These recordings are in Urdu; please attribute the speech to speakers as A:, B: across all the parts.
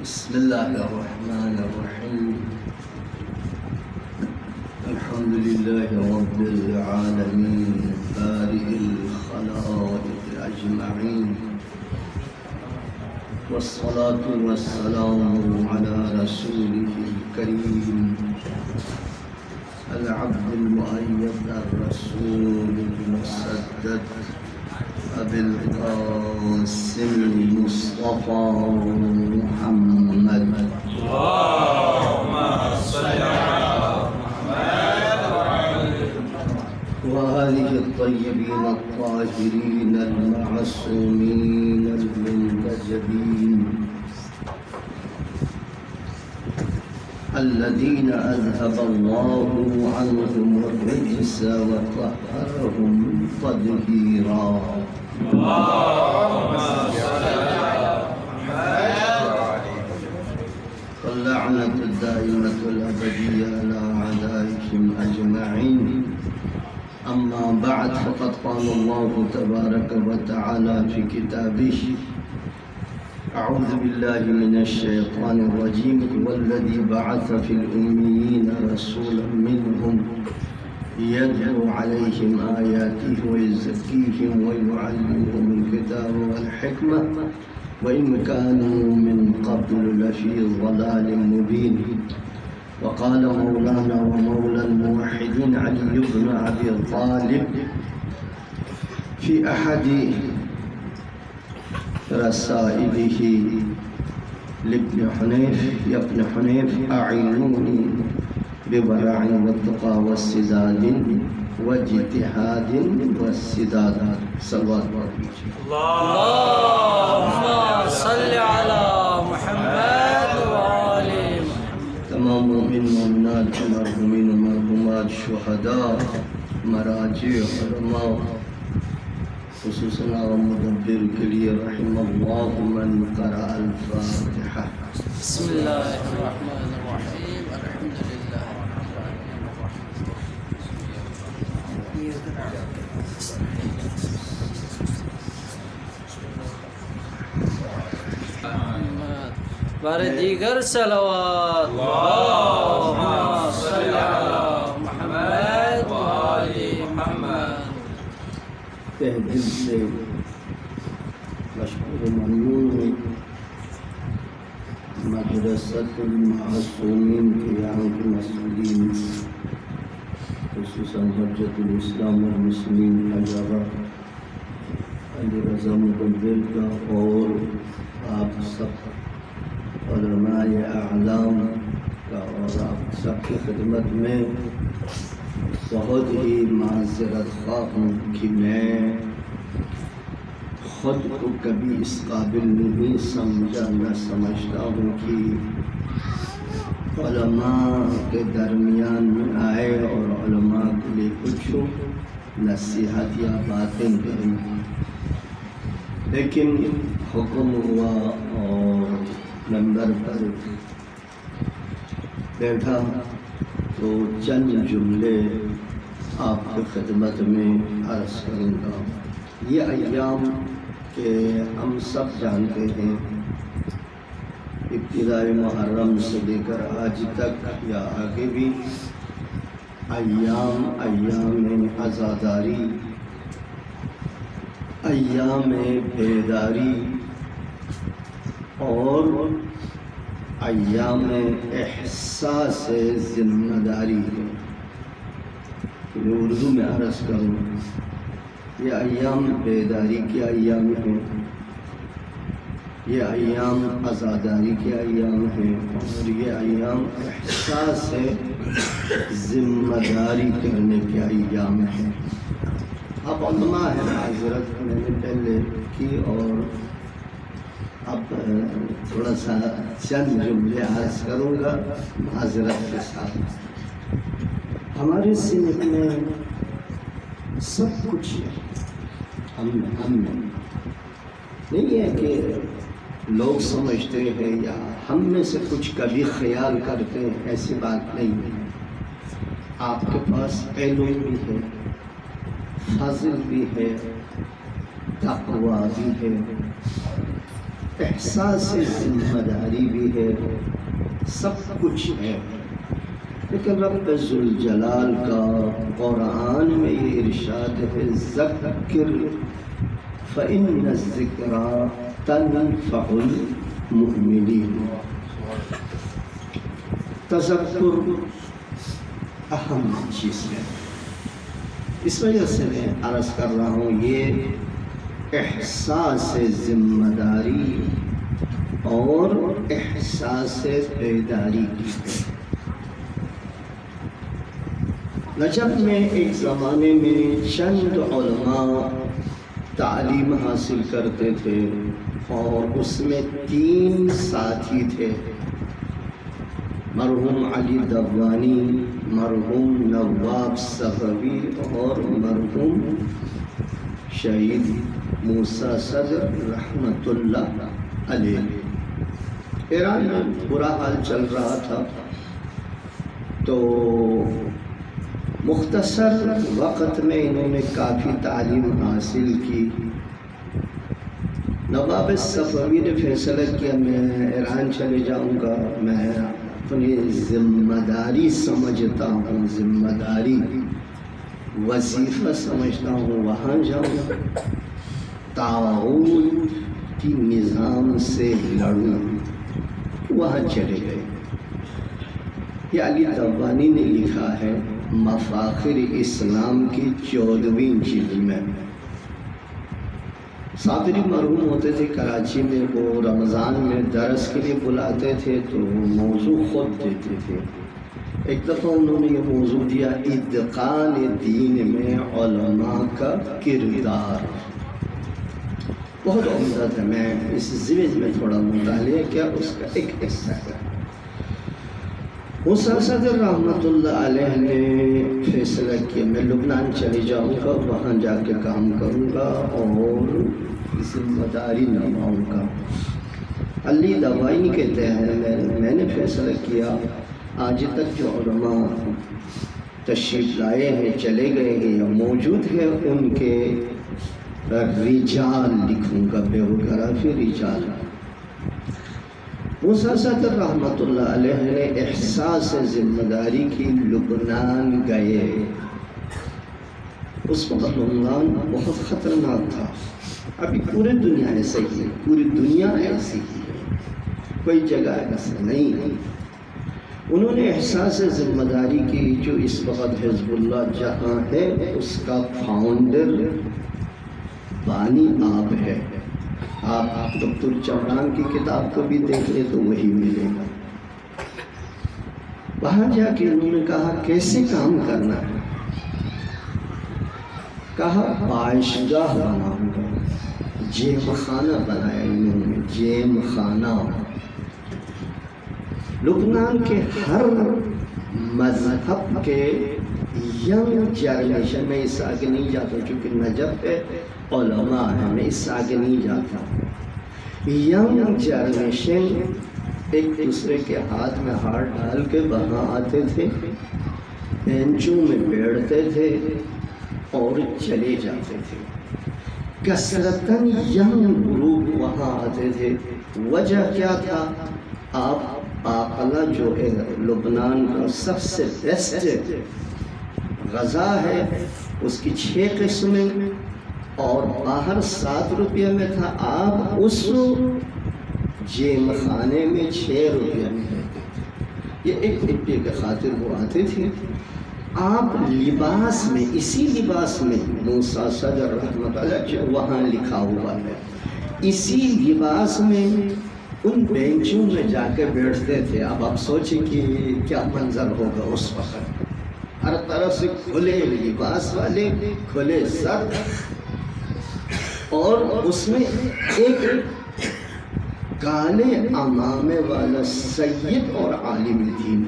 A: بسم الله الرحمن الرحيم. الحمد لله رب العالمين بارئ الخلائق أجمعين، والصلاة والسلام على رسوله الكريم العبد المؤيد الرسول المسدد أبي القاسم المصطفى محمد.
B: اللهم صل على محمد
A: وآله الطيبين الطاهرين المعصومين المنتجبين الذين أذهب الله عنهم الرجس وطهرهم تطهيرا.
B: اللهم صل على محمد
A: واللعنة الدائمة الأبدية على أعدائهم أجمعين. أما بعد، فقد قال الله تبارك وتعالى في كتابه: أعوذ بالله من الشيطان الرجيم. والذي بعث في الأميين رسولا منهم يتلو عليهم آياته ويزكيهم ويعلمهم الكتاب والحكمة وإن كانوا من قبل لفي ضلال مبين. وقال مولانا ومولى الموحدين علي بن أبي طالب في أحد رسائله لابن حنيف: يا ابن حنيف، أعينوني بورع والتقى والسداد واجتهاد والسداد. صلوات
B: اللهم صل على محمد وآل محمد.
A: تمام مومن مومنات، مرحومین و مرحومات، شہداء، مراجع، علماء، خصوصاً مدبر کے لیے رحم اللہ من قرأ الفاتحہ.
B: بسم الله الرحمن الرحيم. الحمد لله رب العالمين. بار دیگر صلوات. اللهم صل على محمد وآل محمد.
A: تہ دل سے مشکور و ممنون ہوں مدرسۃ المعصومین کے یہاں کے مسئولین، خصوصاً حجت الاسلام والمسلمین حجابہ علی رضا مدبر کا، اور آپ سب علماء اعلام کا، اور آپ سب کی خدمت میں بہت ہی معذرت خواہ ہوں کہ میں خود کو کبھی اس قابل نہیں سمجھا، نہ سمجھتا ہوں کہ علماء کے درمیان میں آئے اور علماء کے لیے کچھ نصیحت یا باتیں کریں. لیکن حکم ہوا اور ممبر پر بیٹھا تو چند جملے آپ کی خدمت میں عرض کروں گا. یہ ایام کہ ہم سب جانتے ہیں، ابتدائی محرم سے لے کر آج تک یا آگے بھی ایام عزاداری، ایام بیداری اور ایام احساس ذمہ داری ہے. میں اردو میں عرض کروں، یہ ایام بیداری کے ایام ہیں، یہ ایام عزاداری کے ایام ہیں، اور یہ ایام احساس ذمہ داری کرنے کے ایام ہیں. اب علماء ہے، معذرت میں نے پہلے کی اور اب تھوڑا سا چند جملے عرض کروں گا معذرت کے ساتھ. ہمارے صنف میں سب کچھ ہے، ہم نہیں ہے کہ لوگ سمجھتے ہیں یا ہم میں سے کچھ کبھی خیال کرتے ہیں، ایسی بات نہیں ہے. آپ کے پاس علم بھی ہے، فضل بھی ہے، تقویٰ بھی ہے، احساس ذمہ داری بھی ہے، سب کچھ ہے، لیکن رب ذوالجلال کا قرآن میں یہ ارشاد ہے ذکر فإن الذکریٰ تنفع المؤمنین۔ تذکر اہم چیز ہے، اس وجہ سے میں عرض کر رہا ہوں یہ احساس ذمہ داری اور احساس بیداری کی ہے۔ نجف میں ایک زمانے میں چند علماء تعلیم حاصل کرتے تھے اور اس میں 3 ساتھی تھے، مرحوم علی دبانی، مرحوم نواب صفوی اور مرحوم شہید موسیٰ صدر رحمۃ اللہ علیہ۔ ایران میں برا حال چل رہا تھا، تو مختصر وقت میں انہوں نے کافی تعلیم حاصل کی۔ نواب صفوی نے فیصلہ کیا میں ایران چلے جاؤں گا، میں اپنی ذمہ داری سمجھتا ہوں، ذمہ داری وظیفہ سمجھتا ہوں، وہاں جاؤں گا، طاغوت کی نظام سے لڑوں، وہاں چلے گئے۔ یہ علی دبانی نے لکھا ہے مفاخر اسلام کی 14ویں جلد میں۔ صابری مرحوم ہوتے تھے کراچی میں، وہ رمضان میں درس کے لیے بلاتے تھے تو موضوع خود دیتے تھے۔ ایک دفعہ انہوں نے یہ موضوع دیا اتقان دین میں علماء کا کردار، بہت عمدہ تھا۔ میں اس ضمن میں تھوڑا مطالعہ کیا، اس کا ایک حصہ ہے۔ موسیٰ صدر رحمۃ اللہ علیہ نے فیصلہ کیا میں لبنان چلے جاؤں گا، وہاں جا کے کام کروں گا اور ذمہ داری نبھاؤں گا۔ علی دبانی کہتے ہیں میں نے فیصلہ کیا آج تک جو علماء تشریف لائے ہیں، چلے گئے ہیں یا موجود ہیں، ان کے رجال لکھوں گا، بیوگرافی رجال۔ موسیٰ صدر رحمۃ اللہ علیہ نے احساس ذمہ داری کی لبنان گئے۔ اس وقت لبنان بہت خطرناک تھا، ابھی پوری دنیا ایسے ہی ہے، پوری دنیا ایسی ہی ہے، کوئی جگہ ایسا نہیں ہے۔ انہوں نے احساس ذمہ داری کی، جو اس وقت حزب اللہ جہاں ہے اس کا فاؤنڈر بانی آپ ہے۔ آپ ڈاکٹر چمران کی کتاب کو بھی دیکھ لیں تو وہی ملے گا۔ وہاں جا کے انہوں نے کہا کیسے کام کرنا ہے، کہا عائشگاہ بناؤں گا، جیم خانہ بنایا انہوں نے، جیم خانہ۔ لبنان کے ہر مذہب کے ینگ جنریشن میں اس آگے نہیں جاتا، چونکہ نجف ہے، علماء ہیں، میں اس آگے نہیں جاتا۔ ینگ جنریشن ایک دوسرے کے ہاتھ میں ہاتھ ڈال کے وہاں آتے تھے، بینچوں میں بیٹھتے تھے اور چلے جاتے تھے۔ کثرتاً ینگ گروپ وہاں آتے تھے۔ وجہ کیا تھا؟ آپ باقلہ جو ہے لبنان کا سب سے بیسٹ غذا ہے، اس کی 6 قسمیں اور باہر 7 روپیہ میں تھا، آپ اس جیم خانے میں 6 روپیہ میں دیتے تھے۔ یہ ایک روپیے کے خاطر وہ آتے تھے۔ آپ لباس میں، اسی لباس میں، موسیٰ صدر رحمۃ اللہ وہاں لکھا ہوا ہے، اسی لباس میں ان بینچوں میں جا کے بیٹھتے تھے۔ اب آپ سوچیں کہ کیا منظر ہوگا اس وقت، ہر طرف سے کھلے لباس والے، کھلے سر، اور اس میں ایک کالے عمامے والا سید اور عالم دین۔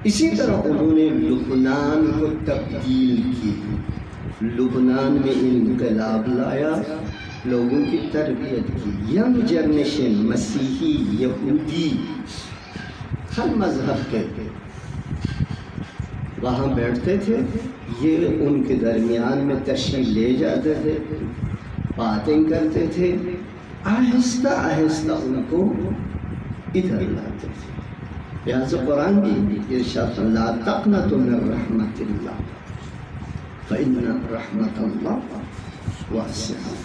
A: اسی طرح انہوں نے لبنان کو تبدیل کی، لبنان میں انقلاب لایا، لوگوں کی تربیت کی۔ ینگ جنریشن، مسیحی، یہودی، ہر مذہب کے وہاں بیٹھتے تھے، یہ ان کے درمیان میں تشریف لے جاتے تھے، باتیں کرتے تھے، آہستہ آہستہ ان کو ادھر لاتے تھے. لہذا قرآن بھی ارشاد لا تقنطوا من رحمت اللہ فإن رحمت اللہ واسعہ.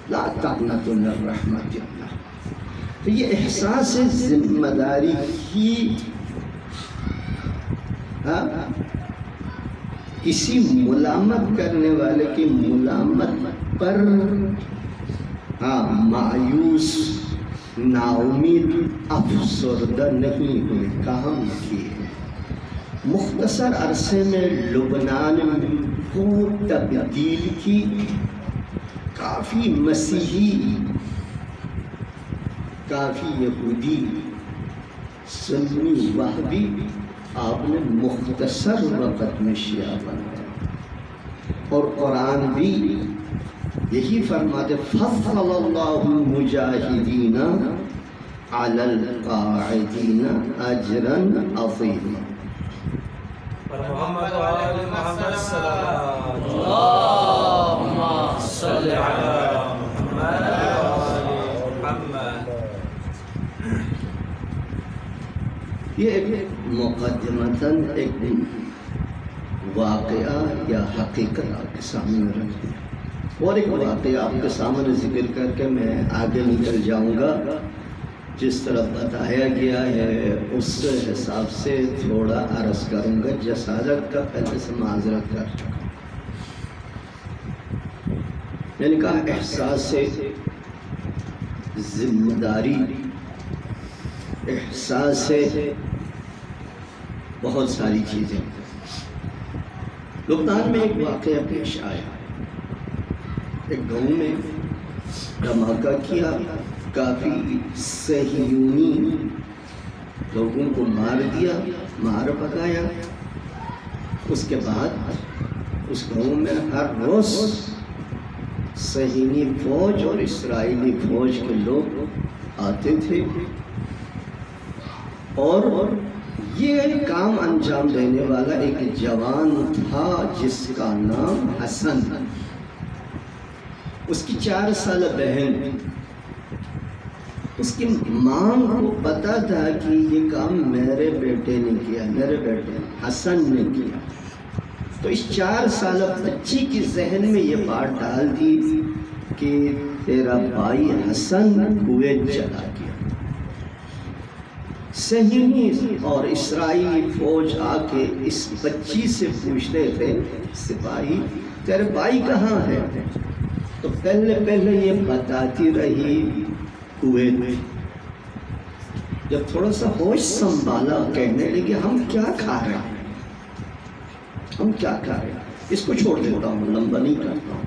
A: لا تقنطوا من رحمت اللہ. تو یہ احساس ذمہ داری کی کسی ملامت کرنے والے کی ملامت پر مایوس نا امید افسردہ نہیں ہوئے، کام کیے. مختصر عرصے میں لبنان کو تبدیل کی. کافی مسیحی، کافی یہودی، سنی، وہابی آپ نے مختصر وقت میں شیعہ بنایا. اور قرآن بھی یہی فرماتے فضل اللہ المجاہدین علی القاعدین اجرا عظیما.
C: محمد وآل محمد صلی اللہ
B: اللهم صل
C: علی محمد وآل محمد.
A: یہ ایک مقدمتاً ایک واقعہ یا حقیقت آپ کے سامنے رکھ دیا، اور ایک واقعہ آپ کے سامنے ذکر کر کے میں آگے نکل جاؤں گا. جس طرح بتایا گیا ہے اس حساب سے تھوڑا عرض کروں گا. جسارت کا پہلے سے معذرت کر چکا. میں نے کہا احساس ذمہ داری، احساس بہت ساری چیزیں. لبنان میں ایک واقعہ پیش آیا. ایک گاؤں میں دھماکہ کیا، کافی صہیونی لوگوں کو مار دیا، مار بھگایا. اس کے بعد اس گاؤں میں ہر روز صہیونی فوج اور اسرائیلی فوج کے لوگ آتے تھے، اور یہ کام انجام دینے والا ایک جوان تھا جس کا نام حسن. اس کی 4 سالہ بہن. اس کی ماں کو پتا تھا کہ یہ کام میرے بیٹے نے کیا، میرے بیٹے حسن نے کیا. تو اس 4 سالہ بچی کی ذہن میں یہ بات ڈال دی کہ تیرا بھائی حسن کویت چلا گیا. صہیونی اور اسرائیلی فوج آ کے اس بچی سے پوچھتے تھے سپاہی تیرے بھائی کہاں ہے؟ تو پہلے یہ بتاتی رہی کویت. جب تھوڑا سا ہوش سنبھالا کہنے لگے ہم کیا کھا رہے ہیں، ہم کیا کھا رہے ہیں. اس کو چھوڑ دیتا ہوں، لمبا نہیں کرتا ہوں.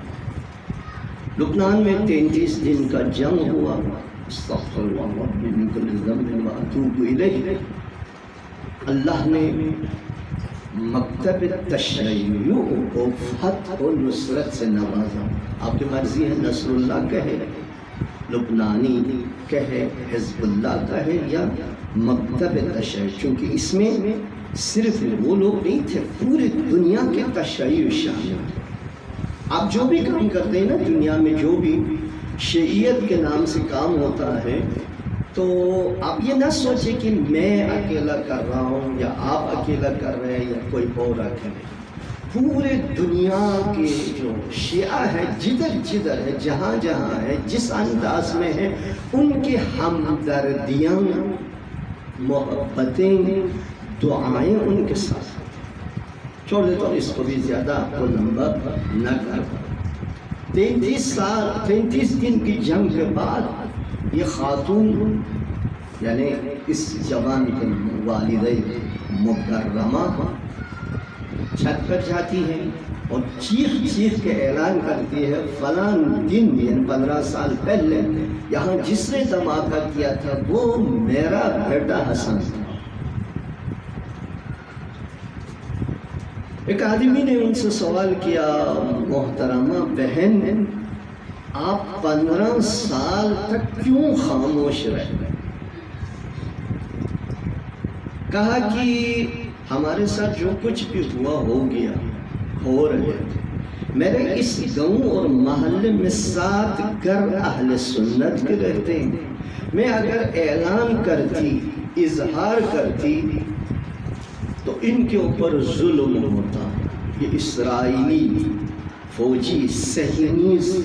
A: لبنان میں 33 دن کا جنگ ہوا. استغفر اللہ ربی من کل ذنب واتوب الیہ. اللہ نے مکتب تشیع کو فتح و نصرت سے نوازا. آپ کی مرضی ہے نصر اللہ کہے، لبنانی کہے، حزب اللہ کہے، یا مکتب تشیع، چونکہ اس میں صرف وہ لوگ نہیں تھے، پوری دنیا کے تشیع شامل. آپ جو بھی کام کرتے ہیں نا دنیا میں، جو بھی شیعیت کے نام سے کام ہوتا ہے، تو آپ یہ نہ سوچیں کہ میں اکیلا کر رہا ہوں یا آپ اکیلا کر رہے ہیں یا کوئی اور اکیلا. پورے دنیا کے جو شیعہ ہے جدھر جدھر ہے، جہاں جہاں ہے، جس انداز میں ہے، ان کی ہمدردیاں، محبتیں، دعائیں ان کے ساتھ. چھوڑ دیتا ہوں اس کو بھی زیادہ آپ کو لمبا نہ کر. 33 دن کی جنگ کے بعد یہ خاتون یعنی اس جوان کے والدہ مکرمہ چھت پر جاتی ہے اور چیخ کے اعلان کرتی ہے فلاں دن یعنی 15 سال پہلے یہاں جس نے دھماکہ کیا تھا وہ میرا بیٹا حسن تھا. ایک آدمی نے ان سے سوال کیا محترمہ بہن آپ 15 سال تک کیوں خاموش رہے؟ کہا کہ ہمارے ساتھ جو کچھ بھی ہوا ہو گیا، ہو رہے تھے، میرے اس گاؤں اور محلے میں 7 گھر اہل سنت کے رہتے ہیں، میں اگر اعلان کرتی، اظہار کرتی تو ان کے اوپر ظلم ہوتا۔ یہ اسرائیلی فوجی صہیونیز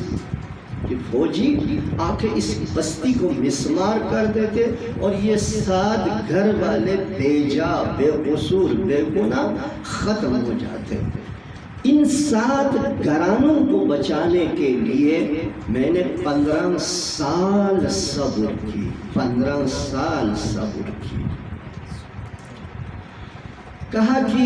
A: کہ فوجی آ کے اس بستی کو مسمار کر دیتے اور یہ 7 گھر والے بے جا، بے قصور، بے گناہ ختم ہو جاتے۔ ان 7 گھرانوں کو بچانے کے لیے میں نے 15 سال صبر کی، 15 سال صبر کی۔ کہا کہ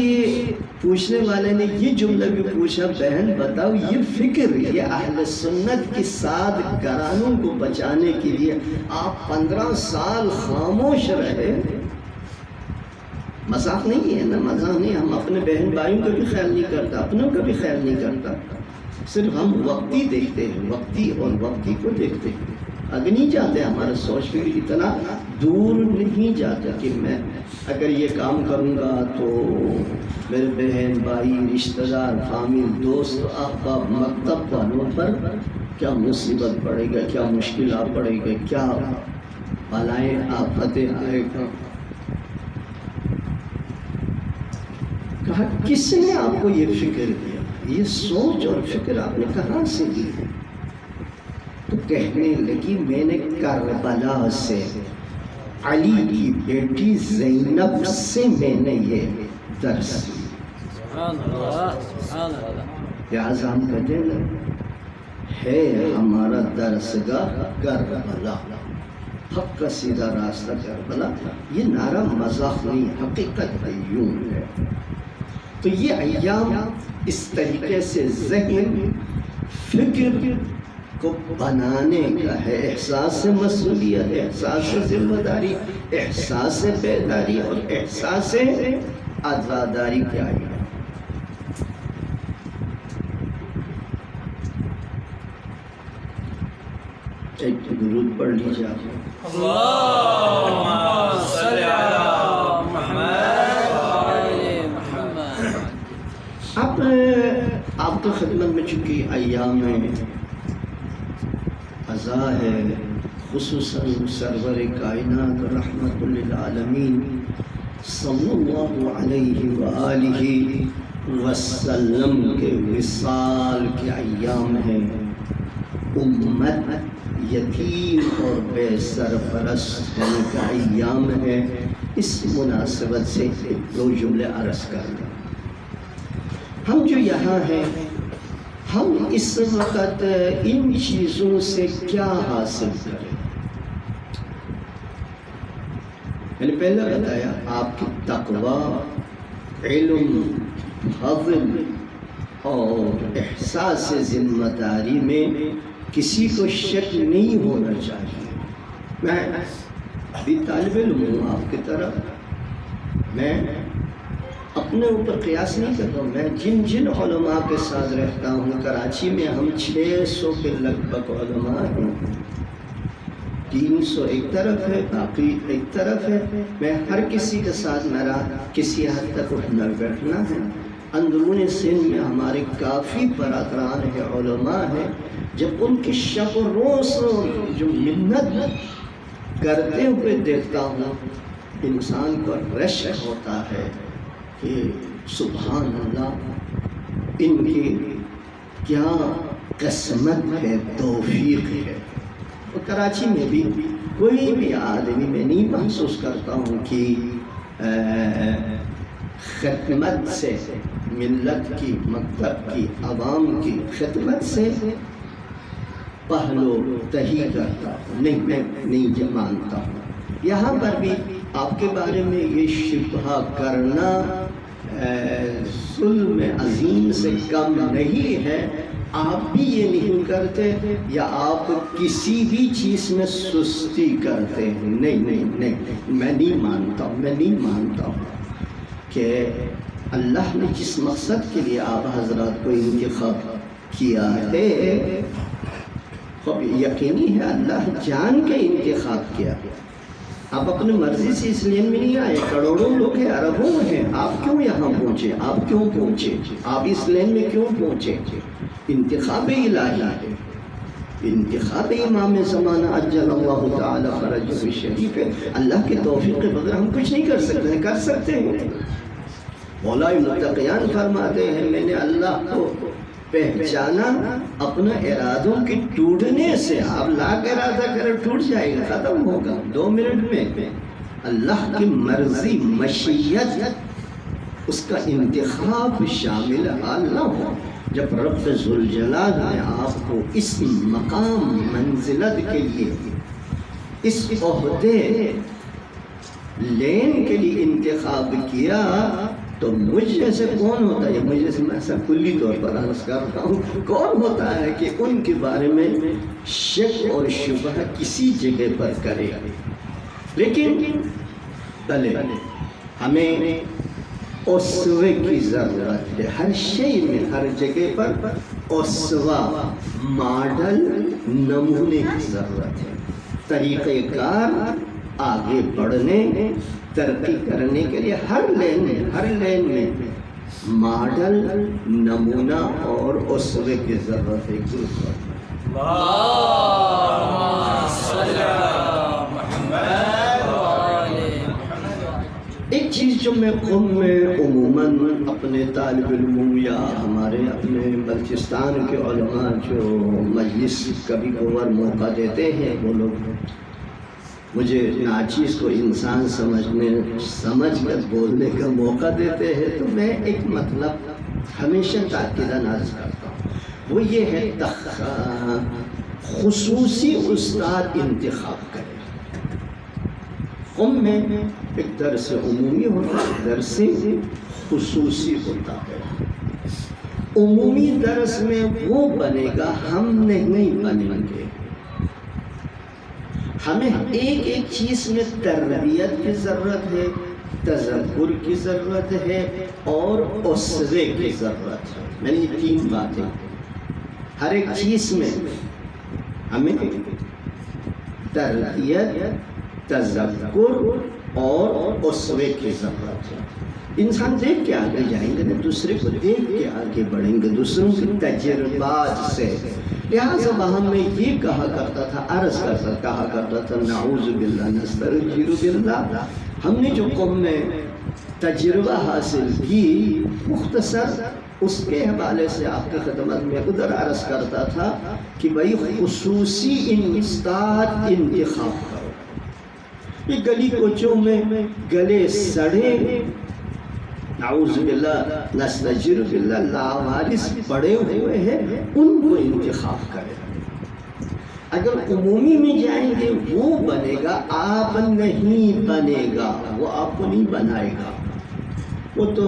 A: پوچھنے والے نے یہ جملہ بھی پوچھا، بہن بتاؤ یہ فکر، یہ اہل سنت کی 7 گھرانوں کو بچانے کے لیے آپ 15 سال خاموش رہے، مذاق نہیں ہے نا، مذاق نہیں۔ ہم اپنے بہن بھائیوں کا بھی خیال نہیں کرتا، اپنوں کا بھی خیال نہیں کرتا، صرف ہم وقتی دیکھتے ہیں، وقتی اور وقتی کو دیکھتے ہیں، آگے نہیں جاتے۔ ہمارا سوچ بھی اتنا دور نہیں جاتا کہ میں اگر یہ کام کروں گا تو میرے بہن بھائی، رشتہ دار، فامیل، دوست، احباب، مکتب والوں پر کیا مصیبت پڑے گا، کیا مشکلات پڑے گا، کیا بلائیں آفتیں آئے گا۔ کہا کس نے آپ کو یہ فکر دیا، یہ سوچ اور فکر آپ نے کہاں سے دی؟ تو کہنے لگی میں نے کربلا سے، علی کی بیٹی زینب سے میں نے یہ درس لی۔
B: سبحان اللہ، سبحان اللہ۔
A: لہٰذا ہم کہتے ہیں ہے ہمارا درسگاہ کربلا، حق کا سیدھا راستہ کربلا۔ یہ نعرہ مذاق نہیں، حقیقت ہے، یوں ہے۔ تو یہ ایام اس طریقے سے ذہن، فکر کو بنانے کا ہے، احساس مسئولیت، احساس ذمہ داری، احساس بیداری اور احساس عزاداری کیا ہے۔ ایک درود پڑھ لیجیے آپ۔
C: اللہم صلی علی محمد وعلی محمد۔
A: اب آپ کی خدمت میں چونکہ ایام عزا ہے، خصوصاً سرور کائنات رحمت للعالمین صلی اللہ علیہ وآلہ وسلم کے وصال کے ایام ہیں۔ امت یتیم اور بے سرپرست ہونے کا ایام ہے۔ اس مناسبت سے 2 جملے عرض کر دیں۔ ہم جو یہاں ہیں، ہم اس وقت ان چیزوں سے کیا حاصل کریں؟ میں نے پہلے بتایا آپ کی تقوی، علم، فضل اور احساس ذمہ داری میں کسی کو شک نہیں ہونا چاہیے۔ میں ابھی طالب علم ہوں آپ کی طرف، میں اپنے اوپر قیاس نہیں کرتا ہوں۔ میں جن علماء کے ساتھ رہتا ہوں، کراچی میں ہم 600 کے لگ بھگ علماء ہیں، 300 ایک طرف ہے، باقی ایک طرف ہے۔ میں ہر کسی کے ساتھ میرا کسی حد تک اٹھنا بیٹھنا ہے۔ اندرون سندھ میں ہمارے کافی برادران ہیں، علماء ہیں، جب ان کی شب و روز جو منت کرتے ہوئے دیکھتا ہوں، انسان کو رشک ہوتا ہے کہ سبحان اللہ، ان کی کیا قسمت ہے، توفیق ہے۔ اور کراچی میں بھی کوئی بھی آدمی میں نہیں محسوس کرتا ہوں کہ خدمت سے، ملت کی، مکتب کی، عوام کی خدمت سے پہلو تہی کرتا ہوں، نہیں، میں نہیں مانتا ہوں۔ یہاں پر بھی آپ کے بارے میں یہ شبہ کرنا ظلم عظیم سے کم نہیں ہے۔ آپ بھی یہ نہیں کرتے یا آپ کسی بھی چیز میں سستی کرتے ہیں، نہیں نہیں نہیں، میں نہیں مانتا ہوں، میں نہیں مانتا ہوں کہ اللہ نے جس مقصد کے لیے آپ حضرات کو انتخاب کیا ہے، یقینی ہے اللہ جان کے انتخاب کیا ہے۔ آپ اپنی مرضی سے اس لین میں نہیں آئے، کروڑوں لوگ ہیں، اربوں ہیں، آپ کیوں یہاں پہنچے؟ آپ کیوں پہنچے؟ آپ اس لین میں کیوں پہنچے؟ انتخاب الہی ہے، انتخاب امام زمانہ عجل اللہ تعالی فرجہ الشریف ہے۔ اللہ کے توفیق کے بغیر ہم کچھ نہیں کر سکتے ہیں، کر سکتے ہیں؟ مولا متقیان فرماتے ہیں میں نے اللہ کو پہچانا اپنا ارادوں کے ٹوٹنے سے۔ آپ لاکھ ارادہ کریں ٹوٹ جائے گا، ختم ہوگا 2 منٹ میں۔ اللہ کی مرضی، مشیت، اس کا انتخاب شامل حال نہ ہو۔ جب رب ذوالجلال نے آپ کو اس مقام منزلت کے لیے، اس عہدے لین کے لیے انتخاب کیا تو مجھ جیسے کون ہوتا ہے؟ مجھ جیسے میں ایسا کلی طور پر عرض کر رہا ہوں، کون ہوتا ہے کہ ان کے بارے میں شک اور شبہ کسی جگہ پر کرے؟ لیکن پہلے ہمیں اسوے کی ضرورت ہے، ہر شے میں، ہر جگہ پر اسوا، ماڈل، نمونے کی ضرورت ہے۔ طریقہ کار آگے بڑھنے، ترقی کرنے کے لیے ہر لین میں ماڈل، نمونہ اور اسوے کی ضرورت ہے۔ ایک چیز جو میں قوم میں عموماً اپنے طالب علموں یا ہمارے اپنے بلوچستان کے علماء جو مجلس کبھی کبھار موقع دیتے ہیں، وہ لوگ مجھے ناچیز کو انسان سمجھ کر بولنے کا موقع دیتے ہیں، تو میں ایک مطلب ہمیشہ تاکیداً عرض کرتا ہوں، وہ یہ ہے خصوصی استاد انتخاب کریں۔ قوم میں ایک درس عمومی ہوتا ہے، درس خصوصی ہوتا ہے۔ عمومی درس میں وہ بنے گا، ہم نہیں بنیں گے۔ ہمیں ایک چیز میں تربیت کی ضرورت ہے، تذکر کی ضرورت ہے اور اسوے کی ضرورت ہے۔ میں نے یہ 3 باتیں، ہر ایک چیز میں ہمیں تربیت، تذکر اور اسوے کی ضرورت ہے۔ انسان دیکھ کے آگے جائیں گے، دوسرے کو دیکھ کے آگے بڑھیں گے، دوسروں کے تجربات سے۔ لہٰذا وہاں میں یہ کہا کرتا تھا نعوذ باللہ نسترجر باللہ، ہم نے جو قوم میں تجربہ حاصل کی، مختصر اس کے حوالے سے آپ کی خدمت میں ادھر عرض کرتا تھا کہ بھائی خصوصی استاد انتخاب کرو۔ یہ گلی کوچوں میں گلے سڑے، نعوذ باللہ نستجر باللہ، لاوارث پڑے ہوئے ہیں، ان کو انتخاب کریں۔ اگر عمومی میں جائیں گے وہ بنے گا، آپ نہیں بنے گا، وہ آپ کو نہیں بنائے گا۔ وہ تو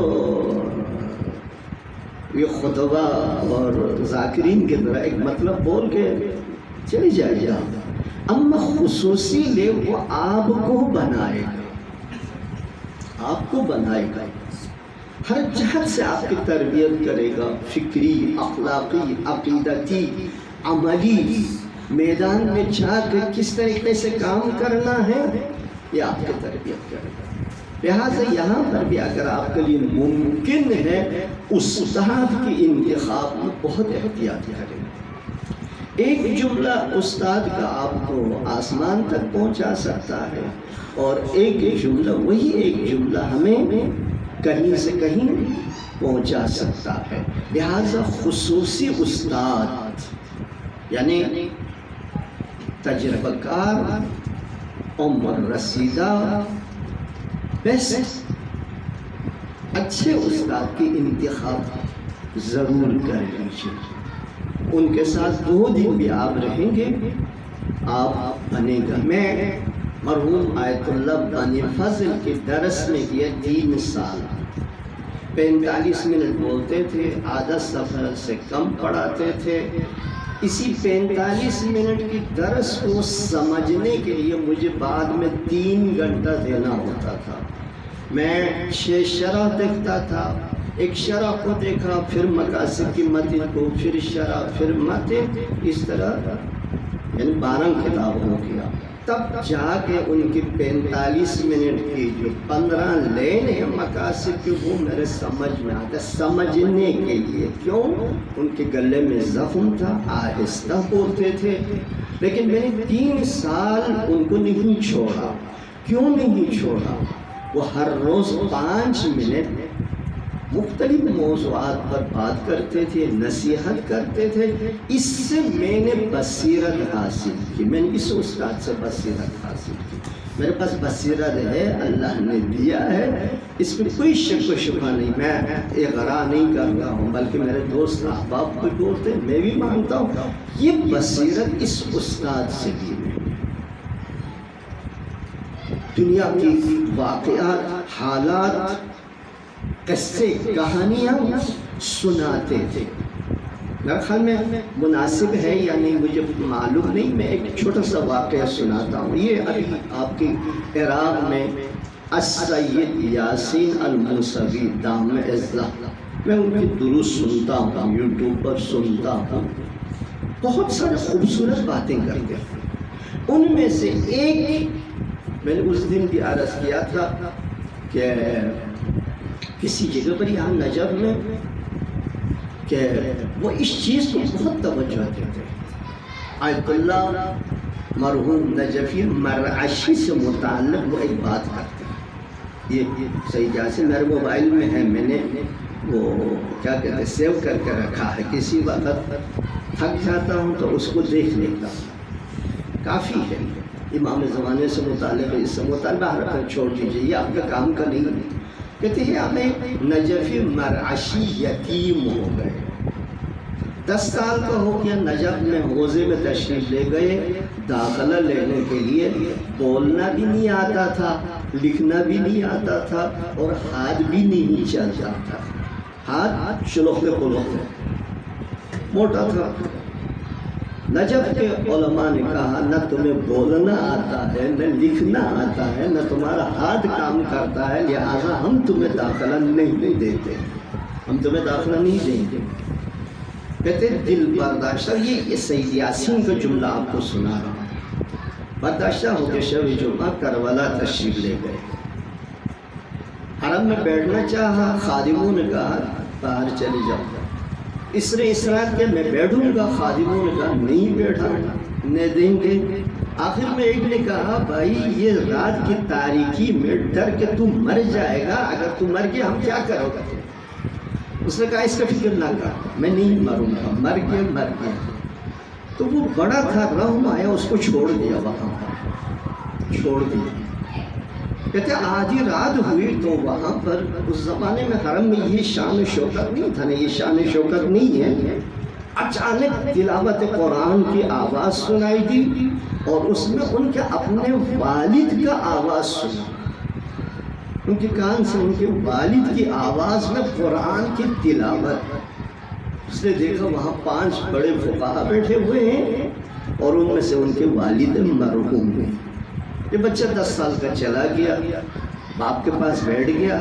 A: یہ خطبہ اور ذاکرین کے طرح ایک مطلب بول کے چلی جائے گا، اما خصوصی لے وہ آپ کو بنائے گا، آپ کو بنائے گا، ہر جہت سے آپ کی تربیت کرے گا، فکری، اخلاقی، عقیدتی، عملی، میدان میں جا کے کس طریقے سے کام کرنا ہے، یہ آپ کی تربیت کرے گا۔ لہٰذا یہاں پر بھی اگر آپ کے لیے ممکن ہے، استاد کی انتخاب میں بہت احتیاط کریں۔ ایک جملہ استاد کا آپ کو آسمان تک پہنچا سکتا ہے، اور ایک جملہ، وہی ایک جملہ ہمیں کہیں سے کہیں پہنچا سکتا ہے۔ لہٰذا خصوصی استاد یعنی تجربہ کار، عمر رسیدہ، بیسٹ اچھے استاد کی انتخاب ضرور کر لیجیے۔ ان کے ساتھ 2 دن بھی آپ رہیں گے، آپ بنے گا۔ میں مرحوم آیت اللہ بانی فضل کے درس میں کیا 3 سال، 45 منٹ بولتے تھے، آدھا صفحہ سے کم پڑھاتے تھے۔ اسی 45 منٹ کی درس کو سمجھنے کے لیے مجھے بعد میں 3 گھنٹہ دینا ہوتا تھا۔ میں 6 شرح دیکھتا تھا، ایک شرح کو دیکھا، پھر مقاصد کی متن کو، پھر شرح، پھر متن، اس طرح یعنی 12 کتاب ہو گیا۔ تب جا کے ان کی 45 منٹ کی جو 15 لین ہے مقاصد کی وہ میرے سمجھ میں آتا، سمجھنے کے لیے۔ کیوں؟ ان کے گلے میں زخم تھا، آہستہ بولتے تھے، لیکن میں نے 3 سال ان کو نہیں چھوڑا۔ کیوں نہیں چھوڑا؟ وہ ہر روز 5 منٹ مختلف موضوعات پر بات کرتے تھے، نصیحت کرتے تھے۔ اس سے میں نے بصیرت حاصل کی، میں نے اس استاد سے بصیرت حاصل کی۔ میرے پاس بصیرت ہے، اللہ نے دیا ہے، اس میں کوئی شک و شبہ نہیں۔ میں اغراء نہیں کر رہا ہوں، بلکہ میرے دوست احباب کو بولتے ہیں، میں بھی مانتا ہوں یہ بصیرت اس استاد سے دی ہے۔ دنیا کی واقعات، حالات، قصے، کہانیاں سناتے تھے۔ میرے خیال میں مناسب ہے یا نہیں مجھے معلوم نہیں، میں ایک چھوٹا سا واقعہ سناتا ہوں۔ یہ ابھی آپ کی عراق میں السید یاسین الموسوی دامِ عزہ، میں ان کی دروس سنتا ہوں، یوٹیوب پر سنتا ہوں، بہت سارے خوبصورت باتیں کرتے ہیں۔ ان میں سے ایک میں نے اس دن بھی عرض کیا تھا کہ کسی جگہ پر یہاں نجف میں کہ وہ اس چیز کو بہت توجہ دیتے ہیں۔ آیت اللہ مرحوم نجفی مرعشی سے متعلق وہ ایک بات کرتے ہیں۔ یہ سید یاسین میرے موبائل میں ہے، میں نے وہ کیا کہتے ہیں سیو کر کے رکھا ہے، کسی وقت تھک جاتا ہوں تو اس کو دیکھ لیتا ہوں، کافی ہے۔ امام زمانے سے متعلق اس سے مطالبہ رکھنا چھوڑ دیجیے، یہ آپ کا کام کا نہیں ہے۔ کہتے ہیں ہمیں نجفی مرعشی یتیم ہو گئے، 10 سال کا ہو گیا، نجف میں حوزے میں تشریف لے گئے داخلہ لینے کے لیے، بولنا بھی نہیں آتا تھا، لکھنا بھی نہیں آتا تھا، اور ہاتھ بھی نہیں چلتا تھا، ہاتھ شلوختے پلوختے، موٹا تھا۔ نجف کے علماء نے کہا نہ تمہیں بولنا آتا ہے، نہ لکھنا آتا ہے، نہ تمہارا ہاتھ کام کرتا ہے، لہٰذا ہم تمہیں داخلہ نہیں دیتے، ہم تمہیں داخلہ نہیں دیں گے۔ کہتے دل برداشتہ، یہ سید یاسین کا جملہ آپ کو سنا رہا ہوں۔ برداشتہ ہو کے شب جمعہ کربلا تشریف لے گئے، حرم میں بیٹھنا چاہا، خادموں نے کہا باہر چلے جاؤ، اس نے اصرار کیا میں بیٹھوں گا، خادموں نے کہا نہیں بیٹھا نہیں دیں گے۔ آخر میں ایک نے کہا بھائی یہ رات کی تاریکی میں ڈر کے تو مر جائے گا، اگر تو مر گیا ہم کیا کرو گا؟ اس نے کہا اس کا فکر نہ کر، میں نہیں مروں گا، مر گیا مر گیا۔ تو وہ بڑا تھا، رحم آیا، اس کو چھوڑ دیا، وہاں چھوڑ دیا۔ کہتے آدھی رات ہوئی تو وہاں پر اس زمانے میں حرم میں یہ شان و شوکت نہیں تھا، یہ شان و شوکت نہیں ہے۔ اچانک تلاوت قرآن کی آواز سنائی دی، اور اس میں ان کے اپنے والد کا آواز سنا، ان کے کان سے ان کے والد کی آواز میں قرآن کی تلاوت۔ اس نے دیکھا وہاں 5 بڑے فقہا بیٹھے ہوئے ہیں، اور ان میں سے ان کے والد مرحوم ہیں۔ یہ بچہ 10 سال کا چلا گیا، باپ کے پاس بیٹھ گیا،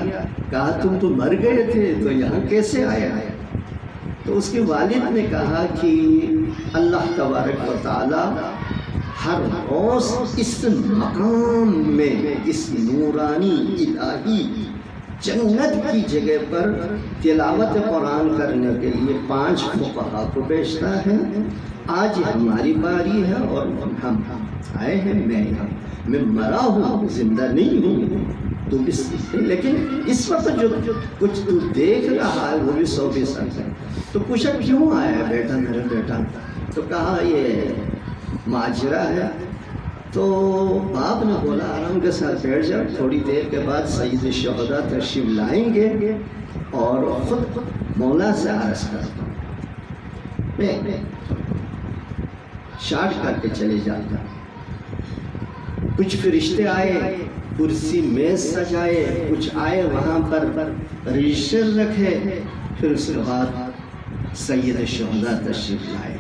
A: کہا تم تو مر گئے تھے تو یہاں کیسے آیا؟ تو اس کے والد نے کہا کہ اللہ تبارک و تعالی ہر روز اس مقام میں، اس نورانی الہی جنت کی جگہ پر تلاوت قرآن کرنے کے لیے 5 فقہا کو بھیجتا ہے۔ آج ہماری باری ہے اور ہم آئے ہیں، میں مرا ہوں، زندہ نہیں ہوں، تو لیکن اس وقت جو کچھ تو دیکھ رہا ہے وہ بھی 120 سال ہے۔ تو پوچھا کیوں آیا ہے بیٹا میرا بیٹا؟ تو کہا یہ ماجرا ہے۔ تو باپ نے بولا آرام کے ساتھ بیٹھ جاؤ، تھوڑی دیر کے بعد سید الشہداء تشریف لائیں گے اور خود مولا سے عرض کرتا ہوں۔ میں شارٹ کر کے چلے جاتا۔ کچھ فرشتے آئے، کرسی میز سجائے، کچھ آئے وہاں پر رجسٹر رکھے، پھر اس کے بعد سید الشہداء تشریف لائے۔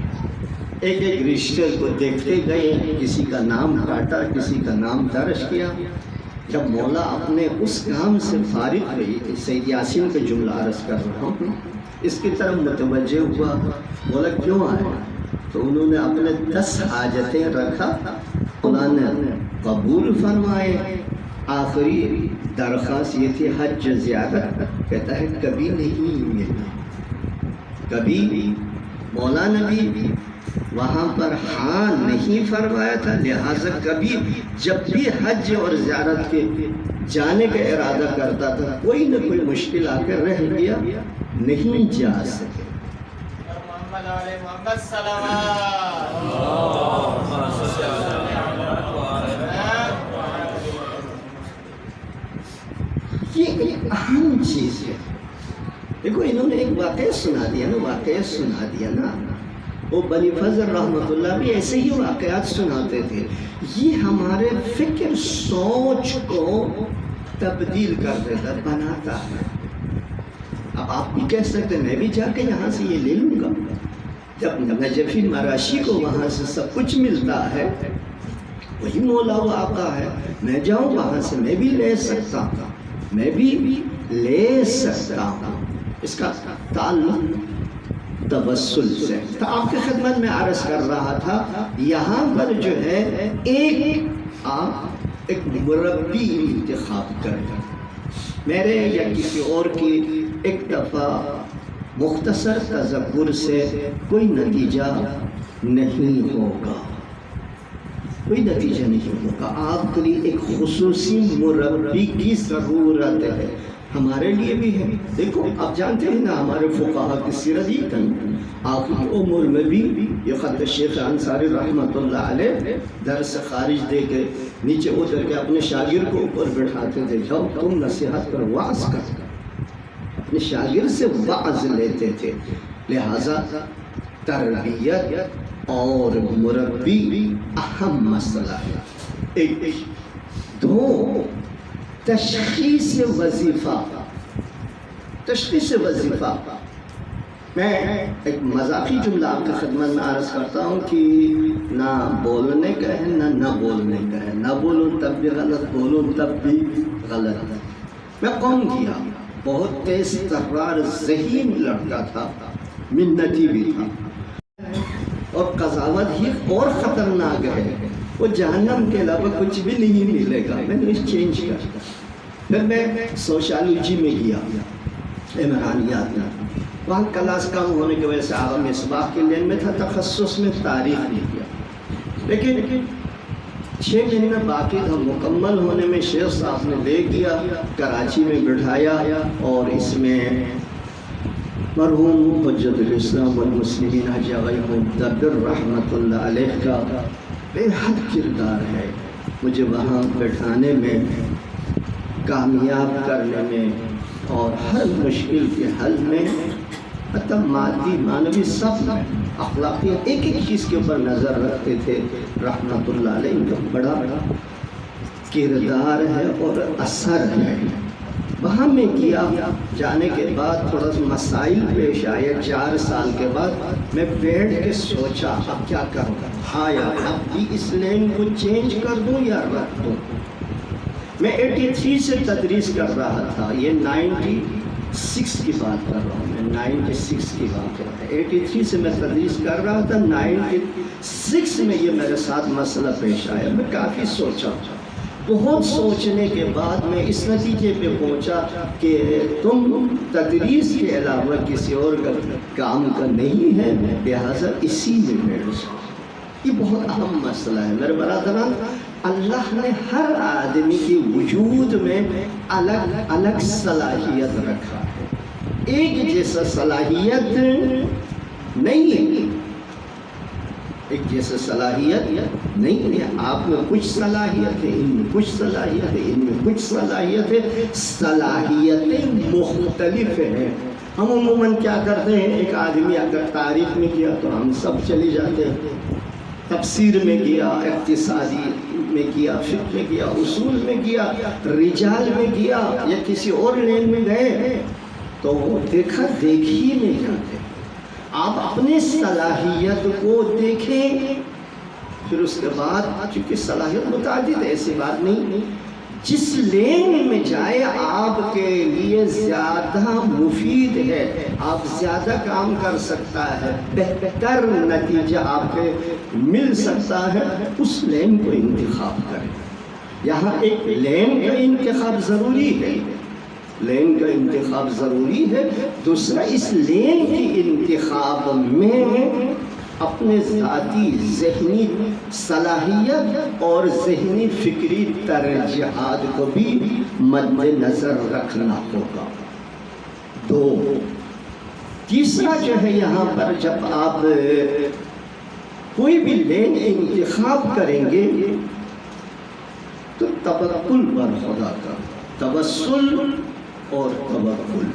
A: ایک ایک رجسٹر کو دیکھتے گئے، کسی کا نام کاٹا، کسی کا نام درج کیا۔ جب مولا اپنے اس کام سے فارغ ہوئی، سید یاسین کا جملہ عرض کر رہا ہوں، اس کی طرف متوجہ ہوا، بولا کیوں آئے؟ تو انہوں نے اپنے 10 حاجتیں رکھا، مولا مولا نے قبول فرمائے۔ آخری درخواست یہ تھی حج زیارت، کہتا ہے کبھی نہیں ملا، کبھی مولا نے بھی وہاں پر ہاں نہیں فرمایا تھا، لہٰذا کبھی جب بھی حج اور زیارت کے جانے کا ارادہ کرتا تھا کوئی نہ کوئی مشکل آ کر رہ گیا، نہیں جا سکے۔
C: محمد علیہ محمد صلوات
A: یہ ایک اہم چیز ہے۔ دیکھو انہوں نے ایک واقعہ سنا دیا نا، وہ بنی فضل رحمۃ اللہ بھی ایسے ہی واقعات سناتے تھے۔ یہ ہمارے فکر سوچ کو تبدیل کر دیتا، بناتا ہے۔ اب آپ بھی کہہ سکتے ہیں میں بھی جا کے یہاں سے یہ لے لوں گا، جب نجفی مراشی کو وہاں سے سب کچھ ملتا ہے، وہی مولا و آقا ہے، میں جاؤں وہاں سے میں بھی لے سکتا ہوں، میں بھی لے سکتا ہوں۔ اس کا تعلق توسل سے تو آپ کی خدمت میں عرض کر رہا تھا، یہاں پر جو ہے آپ ایک مربی انتخاب کریں۔ میرے یا کسی اور کی ایک دفعہ مختصر تذکر سے کوئی نتیجہ نہیں ہوگا، کوئی نتیجہ نہیں ہوگا۔ آپ کے لیے ایک خصوصی مربی کی ضرورت ہے، ہمارے لیے بھی ہے۔ دیکھو آپ جانتے ہیں نا ہمارے فقہا کی سیرت ہی آخری عمر میں بھی یہ خط شیخ انصاری رحمۃ اللہ علیہ در سے خارج دے کے نیچے اتر کے اپنے شاگرد کو اوپر بٹھاتے تھے، جب تم نصیحت پر وعظ کر، اپنے شاگرد سے وعظ لیتے تھے۔ لہٰذا تربیت اور مربی اہم مسئلہ ہے۔ ایک دو تشخیص وظیفہ، میں ایک مذاقی جملہ آپ کی خدمت میں عرض کرتا ہوں کہ نہ بولنے کا ہے نہ بولنے کا ہے، نہ بولوں تب بھی غلط، بولوں تب بھی غلط۔ میں قوم کیا بہت تیز ترار ذہین لڑکا تھا، منتی بھی تھا، اور قضاوت ہی اور خطرناک ہے، وہ جہنم کے علاوہ کچھ بھی نہیں ملے گا۔ میں نے چینج کر، پھر میں سوشالوجی میں گیا، عمرانیات میں، وہاں کلاس کم ہونے کی وجہ سے عالم مصباح کے لین میں تھا، تخصص میں تاریخ نہیں کیا، لیکن 6 مہینہ باقی تھا مکمل ہونے میں، شیخ صاحب نے لے گیا کراچی میں بٹھایا، اور اس میں مرحوم حجت الاسلام والمسلمین حاجی آغا مدبر رحمۃ اللہ علیہ کا بے حد کردار ہے مجھے وہاں بٹھانے میں، کامیاب کرنے میں، اور ہر مشکل کے حل میں، حتی مادی معنوی سب میں، اخلاقی ایک چیز کے اوپر نظر رکھتے تھے رحمۃ اللہ علیہ۔ ان کا بڑا کردار ہے اور اثر ہے۔ وہاں میں کیا، جانے کے بعد تھوڑا سا مسائل پیش آئے، 4 سال کے بعد میں بیٹھ کے سوچا اب کیا کروں، ہاں یار اب بھی اس لین کو چینج کر دوں یا رکھ دوں۔ میں 83 سے تدریس کر رہا تھا، یہ 96 کی بات کر رہا ہوں، میں 96 کی بات کر رہا ہوں، 83 سے میں تدریس کر رہا تھا، 96 میں یہ میرے ساتھ مسئلہ پیش آیا۔ میں کافی سوچا، بہت سوچنے کے بعد میں اس نتیجے پہ پہنچا کہ تم تدریس کے علاوہ کسی اور کام کا نہیں ہے، لہٰذا اسی میں بیٹھ جاؤ۔ یہ بہت اہم مسئلہ ہے میرے برادران۔ اللہ نے ہر آدمی کے وجود میں الگ الگ صلاحیت رکھا ہے، ایک جیسا صلاحیت نہیں ہے، ایک جیسا صلاحیت نہیں ہے۔ آپ میں کچھ صلاحیت ہے، ان میں کچھ صلاحیت ہے، ان میں کچھ صلاحیت ہے، صلاحیتیں مختلف ہیں۔ ہم عموماً کیا کرتے ہیں، ایک آدمی اگر تاریخ میں کیا تو ہم سب چلے جاتے ہیں، تفسیر میں کیا، اقتصادی میں کیا، فقہ میں کیا، اصول میں کیا، رجال میں کیا، یا کسی اور لین میں گئے تو وہ دیکھا دیکھی نہیں جاتے۔ آپ اپنے صلاحیت کو دیکھیں، پھر اس کے بعد چونکہ صلاحیت متعدد ہے، ایسی بات نہیں، جس لین میں جائے آپ کے لیے زیادہ مفید ہے، آپ زیادہ کام کر سکتا ہے، بہتر نتیجہ آپ کے مل سکتا ہے، اس لین کو انتخاب کریں۔ یہاں ایک لین کا انتخاب ضروری ہے، لین کا انتخاب ضروری ہے۔ دوسرا، اس لین کی انتخاب میں اپنے ذاتی ذہنی صلاحیت اور ذہنی فکری ترجیحات کو بھی مد نظر رکھنا ہوگا۔ دو، تیسرا جو ہے یہاں پر جب آپ کوئی بھی لین انتخاب کریں گے تو توکل پر خدا کا، توسل اور توکل،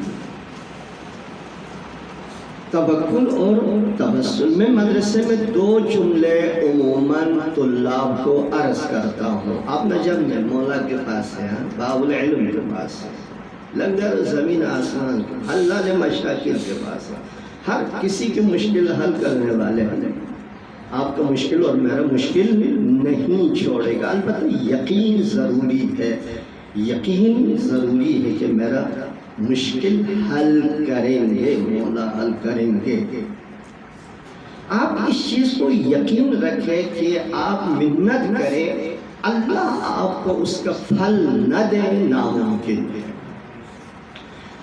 A: توکل اور توسل۔ میں مدرسے میں دو جملے عموماً طلاب کو عرض کرتا ہوں۔ آپ نجم میں مولا کے پاس ہے، باب العلم کے پاس ہے، لنگر زمین آسمان، اللہ نے مشاکل کے پاس ہے، ہر کسی کی مشکل حل کرنے والے ہیں۔ آپ کا مشکل اور میرا مشکل نہیں چھوڑے گا، البتہ یقین ضروری ہے، یقین ضروری ہے کہ میرا مشکل حل کریں گے، مولا حل کریں گے۔ آپ اس چیز کو یقین رکھیں کہ آپ منت کریں، اللہ آپ کو اس کا پھل نہ دے، ناممکن ہے۔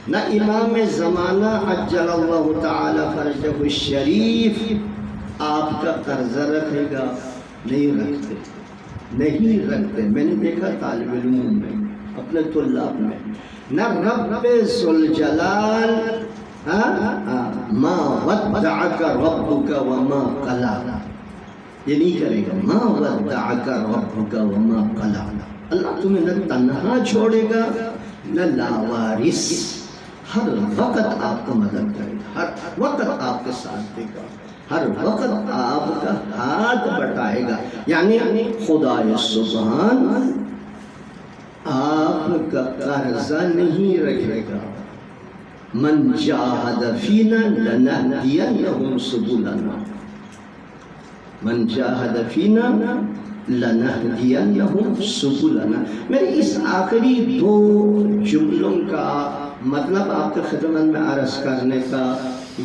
A: نہ امام زمانہ عجل اللہ تعالی فرجہ الشریف آپ کا قرضہ رکھے گا، نہیں رکھتے، نہیں رکھتے۔ میں نے دیکھا طالب علموں میں، اپنے طلاب میں، نہ رب ذوالجلال ما ودعک ربک وما قلا، یہ نہیں کرے گا، ما ودعک ربک وما قلا۔ اللہ تمہیں نہ تنہا چھوڑے گا نہ لاوارث، ہر وقت آپ کو مدد کرے گا، ہر وقت آپ کے ساتھ دے گا، ہر وقت آپ کا ہاتھ بٹائے گا۔ یعنی خدا سبحان آپ کا قرضہ نہیں رکھے گا۔ من جاہد فینا لنہدینہم سبلنا، من جاہد فینا لنہدینہم سبلنا۔ میرے اس آخری دو جملوں کا مطلب آپ کے خدمت میں عرض کرنے کا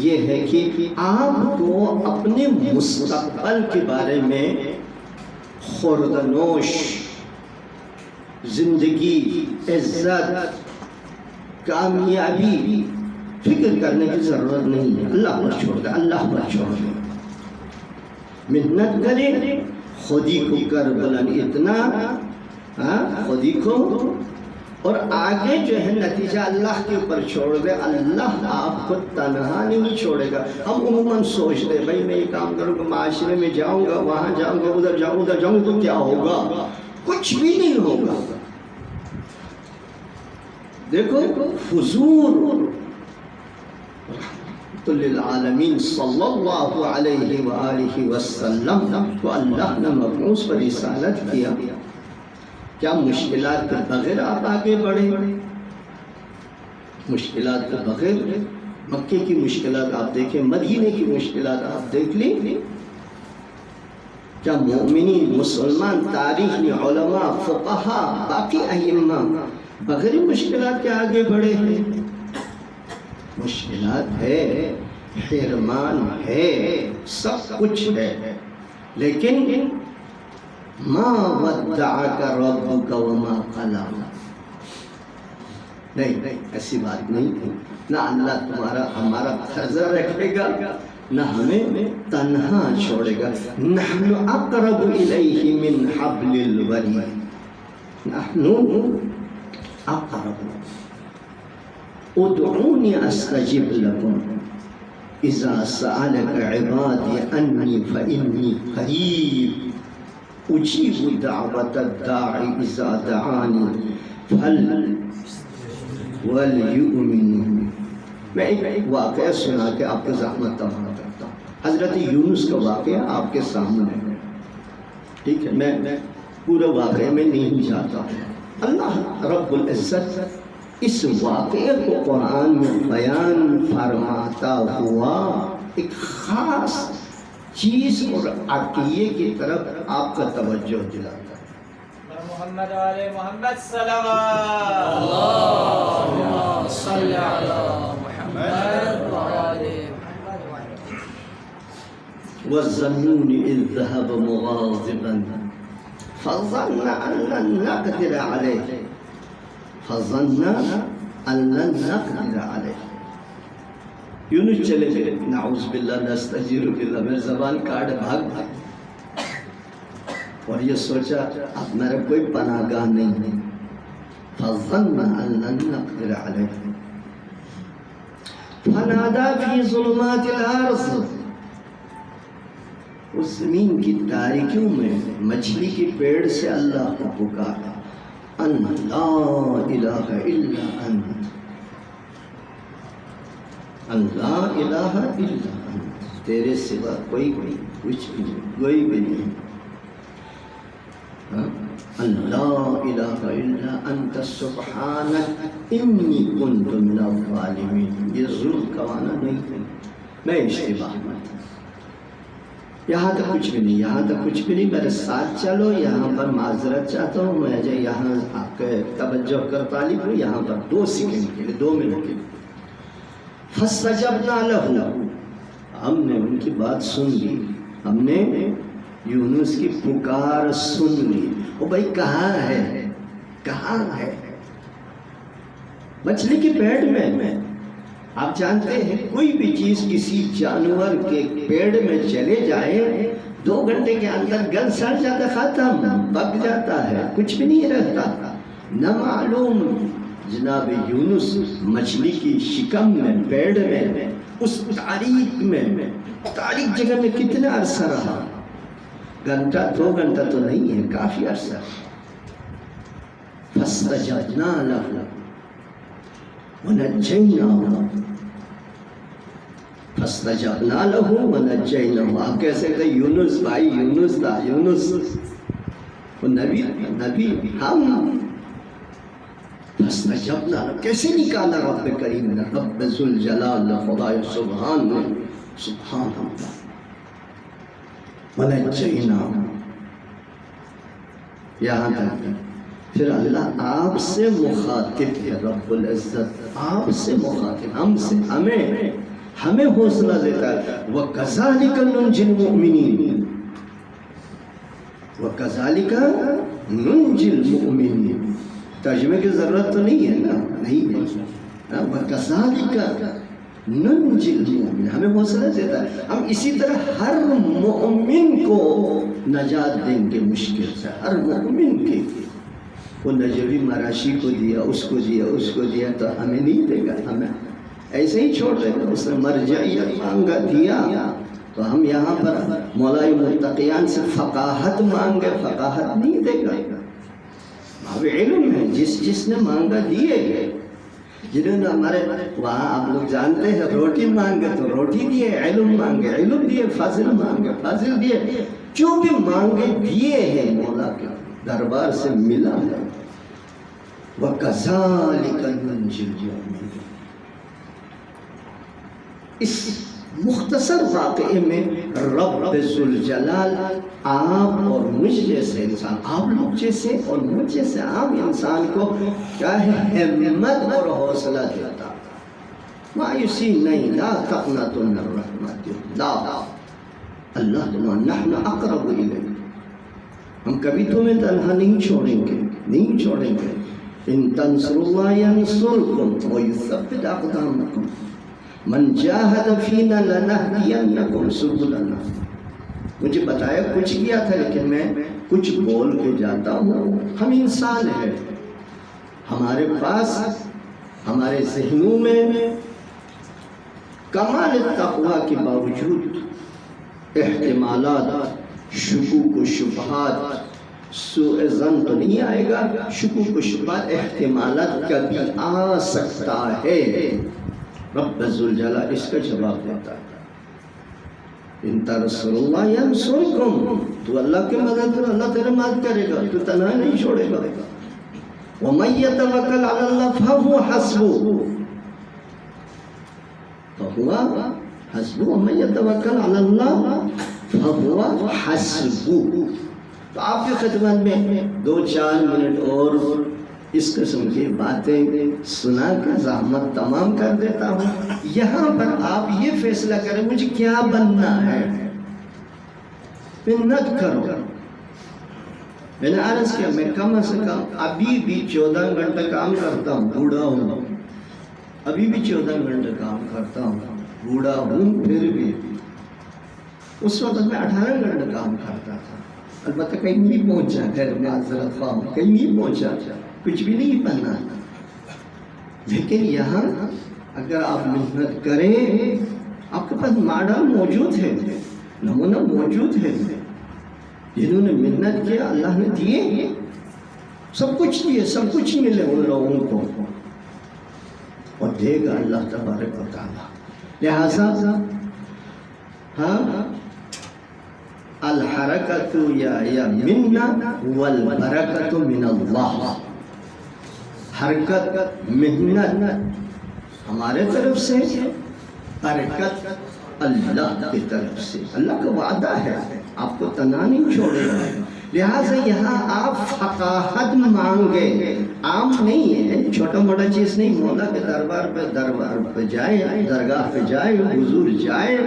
A: یہ ہے کہ آپ کو اپنے مستقبل کے بارے میں خوردنوش، زندگی، عزت، کامیابی فکر کرنے کی ضرورت نہیں ہے۔ اللہ پر چھوڑ دیں، اللہ پر چھوڑ دیں، محنت کریں، خودی کو کر بلند اتنا، خودی کو، اور آگے جو ہے نتیجہ اللہ کے اوپر چھوڑ دے۔ اللہ آپ کو تنہا نہیں چھوڑے گا۔ ہم عموماً سوچتے بھائی میں یہ کام کروں گا، معاشرے میں جاؤں گا، وہاں جاؤں گا، ادھر جاؤں تو کیا ہوگا؟ کچھ بھی نہیں ہوگا۔ دیکھو حضور رحمت للعالمین صلی اللہ علیہ وآلہ وسلم کو اللہ نے مبعوث پر رسالت کیا، کیا مشکلات کے بغیر آپ آگے بڑھے؟ مشکلات کے بغیر؟ مکے کی مشکلات آپ دیکھیں، مدینے کی مشکلات آپ دیکھ لیں، کیا مومنین، مسلمان، تاریخ میں علماء، فقہا، باقی ائمہ بغیر مشکلات کے آگے بڑھے ہیں؟ مشکلات ہے، حرمان ہے، سب کچھ ہے، لیکن ما ودعک ربک وما قلا، نہیں، ایسی بات نہیں ہے۔ نہ اللہ ہمارا قرضہ رکھے گا، نہ ہمیں تنہا چھوڑے گا۔ نحن اقرب الیہ من حبل الورید، نحن اقرب، ادعونی استجب لکم، اذا سألک عبادی انی فانی قریب، اجیب دعوت الداعی اذا دعانی ولیؤمنوا۔ میں ایک واقعہ سنا کے آپ کو زحمت تمام کرتا ہوں۔ حضرت یونس کا واقعہ آپ کے سامنے ہے، ٹھیک ہے؟ میں پورے واقعے میں نہیں جاتا ہوں۔ اللہ رب العزت اس واقعے کو قرآن میں بیان فرماتا ہوا ایک خاص چیز اور عقیدے کی طرف آپ کا توجہ دلاتا ہے۔
C: اور محمد والے محمد صلوات
B: اللهم صل على محمد وعلى
A: والظنون إذ ذهب مغاضبا فظن أن لن نقدر عليه یونس چلے گئے نعوذ باللہ نستجیر باللہ میرے زبان کاٹ بھاگ اور یہ سوچا اب میرا کوئی پناہ گاہ نہیں ہے فظن أن لن نقدر عليه فنادى في ظلمات الأرض اس زمین کی تاریکیوں میں مچھلی کی پیڑ سے اللہ کو پکارا ان لا الہ الا انت ان لا الہ الا انت تیرے سوا کوئی کچھ بھی نہیں کوئی بھی نہیں ان لا الہ الا انت سبحانک انی کنت من الظالمین یہ ظلم کا معنی نہیں ہے میں اشتباہ میں یہاں تک کچھ بھی نہیں یہاں تک کچھ بھی نہیں میرے ساتھ چلو یہاں پر معذرت چاہتا ہوں مجھے یہاں آپ کے توجہ کر طالب ہوں یہاں پر 2 سیکنڈ کے لیے 2 منٹ کے لیے فَاسْتَجَبْنَا لَهُ ہم نے ان کی بات سن لی ہم نے یونس کی پکار سن لی وہ بھائی کہاں ہے مچھلی کی پیٹ میں آپ جانتے ہیں کوئی بھی چیز کسی جانور کے پیڑ میں چلے جائے 2 گھنٹے کے اندر گل سڑ جاتا ختم پک جاتا ہے کچھ بھی نہیں رہتا نہ معلوم جناب یونس مچھلی کی شکم میں پیڑ میں اس تاریک جگہ میں کتنا عرصہ رہا گھنٹہ 2 گھنٹہ تو نہیں ہے کافی عرصہ فَاسْتَجَبْنَا لَهُ وَنَجَّيْنَاهُ فَاسْتَجَبْنَا لَهُ وَنَجَّيْنَاهُ آپ کہہ سکتے ہیں یونس بھائی یونس تھا یونس وہ نبی ہم فَاسْتَجَبْنَا لَهُ کیسے نکالا رب کریم نے رب ذوالجلال خدا سبحان اللہ وَنَجَّيْنَاهُ یہاں تک پھر اللہ آپ سے مخاطب ہے رب العزت آپ سے مخاطب ہم سے ہمیں حوصلہ دیتا ہے وَكَذَلِكَ نُنْجِي الْمُؤْمِنِينَ وَكَذَلِكَ نُنْجِي الْمُؤْمِنِينَ ترجمے کی ضرورت تو نہیں ہے نا نہیں ہے وَكَذَلِكَ نُنْجِي الْمُؤْمِنِينَ ہمیں حوصلہ دیتا ہے ہم اسی طرح ہر مؤمن کو نجات دیں گے مشکل سے ہر مؤمن کے وہ نجوی مراشی کو دیا اس کو دیا تو ہمیں نہیں دے گا ہمیں ایسے ہی چھوڑ دے گا اس نے مرجعیت مانگا دیا تو ہم یہاں پر مولائی مرتقیان سے فقاہت مانگے فقاہت نہیں دے گا اب علم ہے جس نے مانگا دیے گئے جنہوں نے ہمارے وہاں آپ لوگ جانتے ہیں روٹی مانگے تو روٹی دیے علم مانگے علم دیے فضل مانگے فضل دیے جو بھی مانگے دیے ہیں مولا کے دربار سے ملا ہے وَكَذَلِكَ نُنْجِي الْمُؤْمِنِينَ اس مختصر واقعے میں رب ذوالجلال آپ اور مجھ جیسے انسان آپ لوگ جیسے اور مجھ جیسے عام انسان کو کیا ہے ہمت اور حوصلہ دیتا مایوسی نہیں لا تقنطوا من رحمت اللہ اللہ نحن اقرب الیک ہم کبھی تمہیں تنہا نہیں چھوڑیں گے ان تنصروا اللہ ینصرکم ویثبت اقدامکم من جاہد فینا لنہدینکم سبلنا مجھے بتایا کچھ کیا تھا لیکن میں کچھ بول کے جاتا ہوں ہم انسان ہیں ہمارے پاس ہمارے ذہنوں میں کمال تقوی کے باوجود احتمالات شکوک و شبہات سوء ظن تو نہیں آئے گا شکوک و شبہات احتمالات کبھی آ سکتا ہے رب ذوالجلال اس کا جواب دیتا ہے ان تنصروا اللہ ینصرکم تو اللہ کی مدد کرو اللہ تیرے مدد کرے گا تو تنہا نہیں چھوڑے گا وَمَن يَتَوَكَّلْ عَلَى اللَّهِ فَهُوَ حَسْبُهُ وَمَن يَتَوَكَّلْ عَلَى اللَّهِ فَهُوَ حَسْبُهُ تو آپ کی خدمت میں 2-4 منٹ اور اس قسم کی باتیں سنا کر زحمت تمام کر دیتا ہوں۔ یہاں پر آپ یہ فیصلہ کریں مجھے کیا بننا ہے، محنت کرو۔ میں نے عرض کیا میں کم از کم ابھی بھی 14 گھنٹہ کام کرتا ہوں، بوڑھا ہوں، ابھی بھی 14 گھنٹے کام کرتا ہوں، بوڑھا ہوں، پھر بھی اس وقت میں 18 گھنٹے کام کرتا تھا۔ البتہ کہیں نہیں پہنچا، خیر معذرت خواہ ہوں، کہیں نہیں پہنچا، کچھ بھی نہیں بننا، لیکن یہاں اگر آپ محنت کریں آپ کے پاس ماڈل موجود ہے، نمونہ موجود ہے، جنہوں نے محنت کیا اللہ نے دیے، سب کچھ دیے، سب کچھ ملے ان لوگوں کو، اور دے گا اللہ تبارک و تعالی۔ لہذا ہاں الحرکت یا منا والبرکت من اللہ، حرکت محنت ہمارے طرف سے، برکت اللہ کی طرف سے، اللہ کا وعدہ ہے آپ کو تنہا نہیں چھوڑے گا۔ لہٰذا یہاں آپ فقاہت مانگے، عام نہیں ہے، چھوٹا موٹا چیز نہیں، مولا کے دربار پہ جائے، درگاہ پہ جائے، حضور جائے،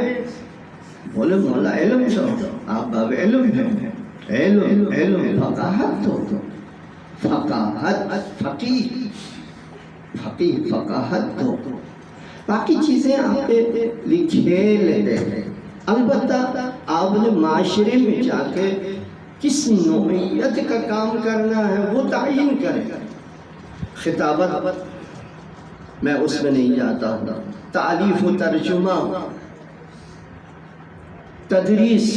A: بولے مولا علم دو، آپ باب علم ہیں، علم فقاہت دو، فقاہت فقیہ فقاہت دو، باقی چیزیں آپ کے لیے کھیل ہے۔ البتہ آپ نے معاشرے میں جا کے کس نوعیت کا کام کرنا ہے وہ تعین کریں۔ خطابت میں اس میں نہیں جاتا ہوں، تعلیف و ترجمہ، تدریس،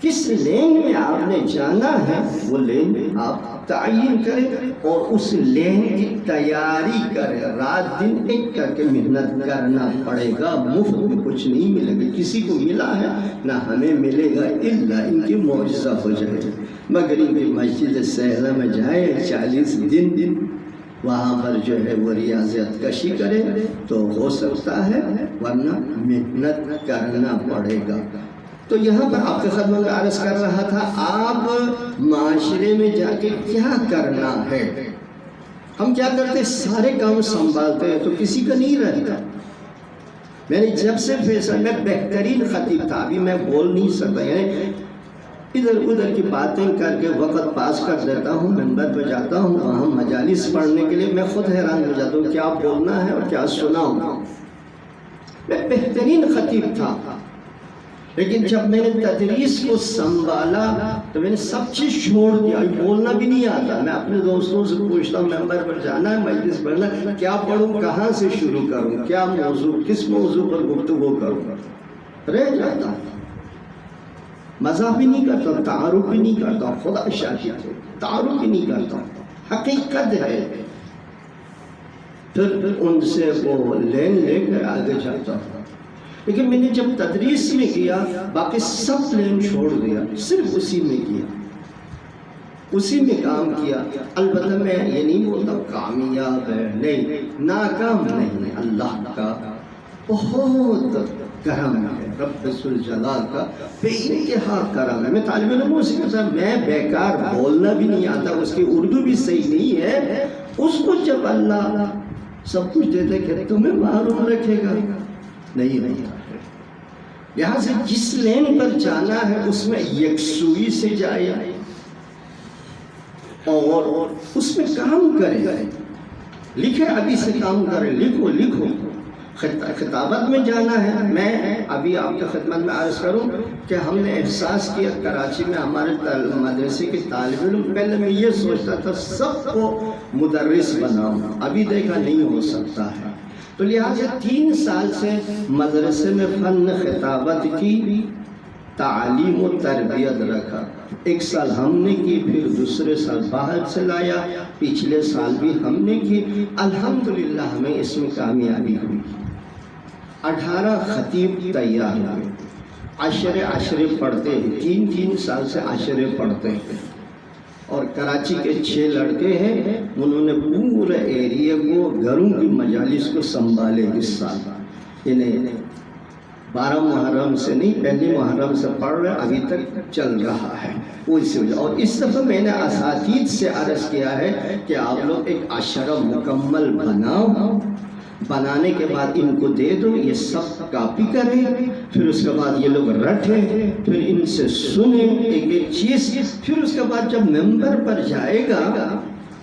A: کس لین میں آپ نے جانا ہے وہ لین آپ تعین کریں اور اس لین کی تیاری کریں، رات دن ایک کر کے محنت کرنا پڑے گا، مفت میں کچھ نہیں ملے گا، کسی کو ملا ہے نہ ہمیں ملے گا، الا ان کی معجزہ ہو جائے۔ مغرب کی مسجد سہرہ میں جائے 40 دن وہاں پر جو ہے وہ ریاضت کشی کرے تو ہو سکتا ہے، ورنہ محنت کرنا پڑے گا۔ تو یہاں پر آپ کے خدمت میں عرض کر رہا تھا، آپ معاشرے میں جا کے کیا کرنا ہے۔ ہم کیا کرتے، سارے کام سنبھالتے ہیں تو کسی کا نہیں رہتا۔ میں نے جب سے فیصلہ، میں بہترین خطیب تھا، ابھی میں بول نہیں سکتا، یعنی ادھر ادھر کی باتیں کر کے وقت پاس کر دیتا ہوں، منبر پہ جاتا ہوں، وہاں مجالس پڑھنے کے لیے میں خود حیران ہو جاتا ہوں کیا بولنا ہے اور کیا سناؤں۔ میں بہترین خطیب تھا، لیکن جب میں نے تدریس کو سنبھالا تو میں نے سب چیز چھوڑ دیا، بولنا بھی نہیں آتا۔ میں اپنے دوستوں سے پوچھتا ہوں ممبر پر جانا ہے، مجلس پڑھنا، کیا پڑھوں، کہاں سے شروع کروں، کیا موضوع، کس موضوع پر گفتگو کروں، رہ جاتا ہوں۔ مزاح بھی نہیں کرتا، تعارف بھی نہیں کرتا، خدا شاہد ہے، تعارف بھی نہیں کرتا، حقیقت ہے۔ پھر ان سے وہ لین لے کر آگے جاتا ہوں۔ لیکن میں نے جب تدریس میں کیا باقی سب لین چھوڑ دیا، صرف اسی میں کیا، اسی میں کام کیا۔ البتہ میں یہ نہیں بولتا کامیاب ہے، نہیں، ناکام نہیں، اللہ کا بہت کرم ہے، رب ذوالجلال کا بے انتہا کرم ہے۔ میں طالب علموں سے کہتا ہوں میں بیکار، بولنا بھی نہیں آتا، اس کی اردو بھی صحیح نہیں ہے، اس کو جب اللہ سب کچھ دیتے کہ تمہیں معلوم رکھے گا، نہیں۔ یہاں سے جس لین پر جانا ہے اس میں یکسوئی سے جائے اور اس میں کام کرے، لکھے، ابھی سے کام کرے، لکھو۔ خطابت میں جانا ہے، میں ابھی آپ کی خدمت میں عرض کروں کہ ہم نے احساس کیا کراچی میں ہمارے مدرسے کے طالب علم، پہلے میں یہ سوچتا تھا سب کو مدرس بناؤں، ابھی دیکھا نہیں ہو سکتا ہے، تو لہٰذا 3 سال سے مدرسے میں فن خطابت کی تعلیم و تربیت رکھا۔ 1 سال ہم نے کی، پھر دوسرے سال باہر سے لایا، پچھلے سال بھی ہم نے کی، الحمدللہ ہمیں اس میں کامیابی ہوئی۔ 18 خطیب تیار ہوئے، عشرے پڑھتے ہیں، 3 سال سے عشرے پڑھتے ہیں، اور کراچی کے 6 لڑکے ہیں، انہوں نے پورے ایریے کو، گھروں کی مجالس کو سنبھالے اس سال، انہیں 12 محرم سے نہیں، پہلی محرم سے پڑھ رہے، ابھی تک چل رہا ہے وہ اسی وجہ۔ اور اس دفعہ میں نے اساتید سے عرض کیا ہے کہ آپ لوگ ایک عشرہ مکمل بناؤ، بنانے کے بعد ان کو دے دو، یہ سب کاپی کریں، پھر اس کے بعد یہ لوگ رٹیں، پھر ان سے سنیں ایک ایک چیز، پھر اس کے بعد جب ممبر پر جائے گا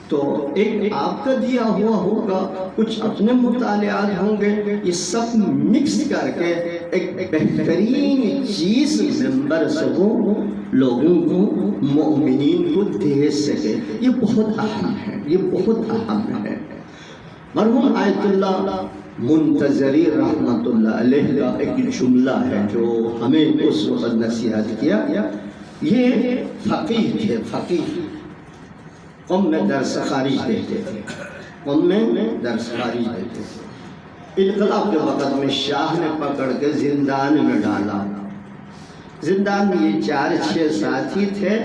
A: تو ایک آپ کا دیا ہوا ہوگا، کچھ اپنے مطالعات ہوں گے، یہ سب مکس کر کے ایک بہترین چیز ممبر سے وہ لوگوں کو، مومنین کو دے سکے۔ یہ بہت اہم ہے، یہ بہت اہم ہے۔ مرحوم آیت اللہ منتظری رحمت اللہ علیہ کا ایک جملہ ہے جو ہمیں اس وقت نصیحت کیا۔ یہ فقیہ تھے، فقیہ، قوم میں درس خارج دیتے تھے، قوم میں درس خارج دیتے تھے۔ انقلاب کے وقت میں شاہ نے پکڑ کے زندان میں ڈالا۔ زندان میں یہ 4-6 ساتھی تھے،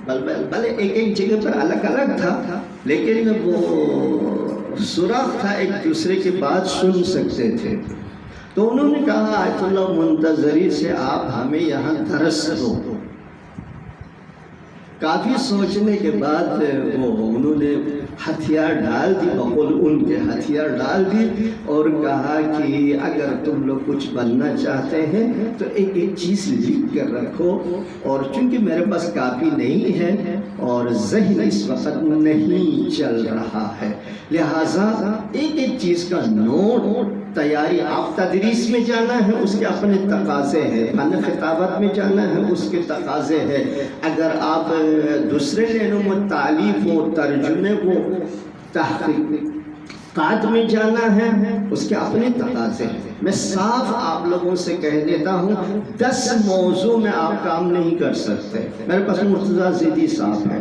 A: بلے ایک ایک جگہ پر الگ الگ تھا، لیکن وہ سراغ تھا، ایک دوسرے کی بات سن سکتے تھے۔ تو انہوں نے کہا آیت اللہ منتظری سے آپ ہمیں یہاں درس دو۔ کافی سوچنے کے بعد انہوں نے ہتھیار ڈال دی، بقول ان کے ہتھیار ڈال دی اور کہا کہ اگر تم لوگ کچھ بننا چاہتے ہیں تو ایک ایک چیز لکھ کر رکھو، اور چونکہ میرے پاس کاپی نہیں ہے اور ذہن اس وقت نہیں چل رہا ہے، لہٰذا ایک ایک چیز کا نوٹ تیاری۔ آپ تدریس میں جانا ہے، اس کے اپنے تقاضے ہیں، فن خطابت میں جانا ہے، اس کے تقاضے ہیں، اگر آپ دوسرے لینوں میں تعلیف و ترجمے کو تحقیقات میں جانا ہے، اس کے اپنے تقاضے ہیں۔ میں صاف آپ لوگوں سے کہہ دیتا ہوں 10 موضوع میں آپ کام نہیں کر سکتے۔ میرے پاس مرتضیٰ زیدی صاحب ہے،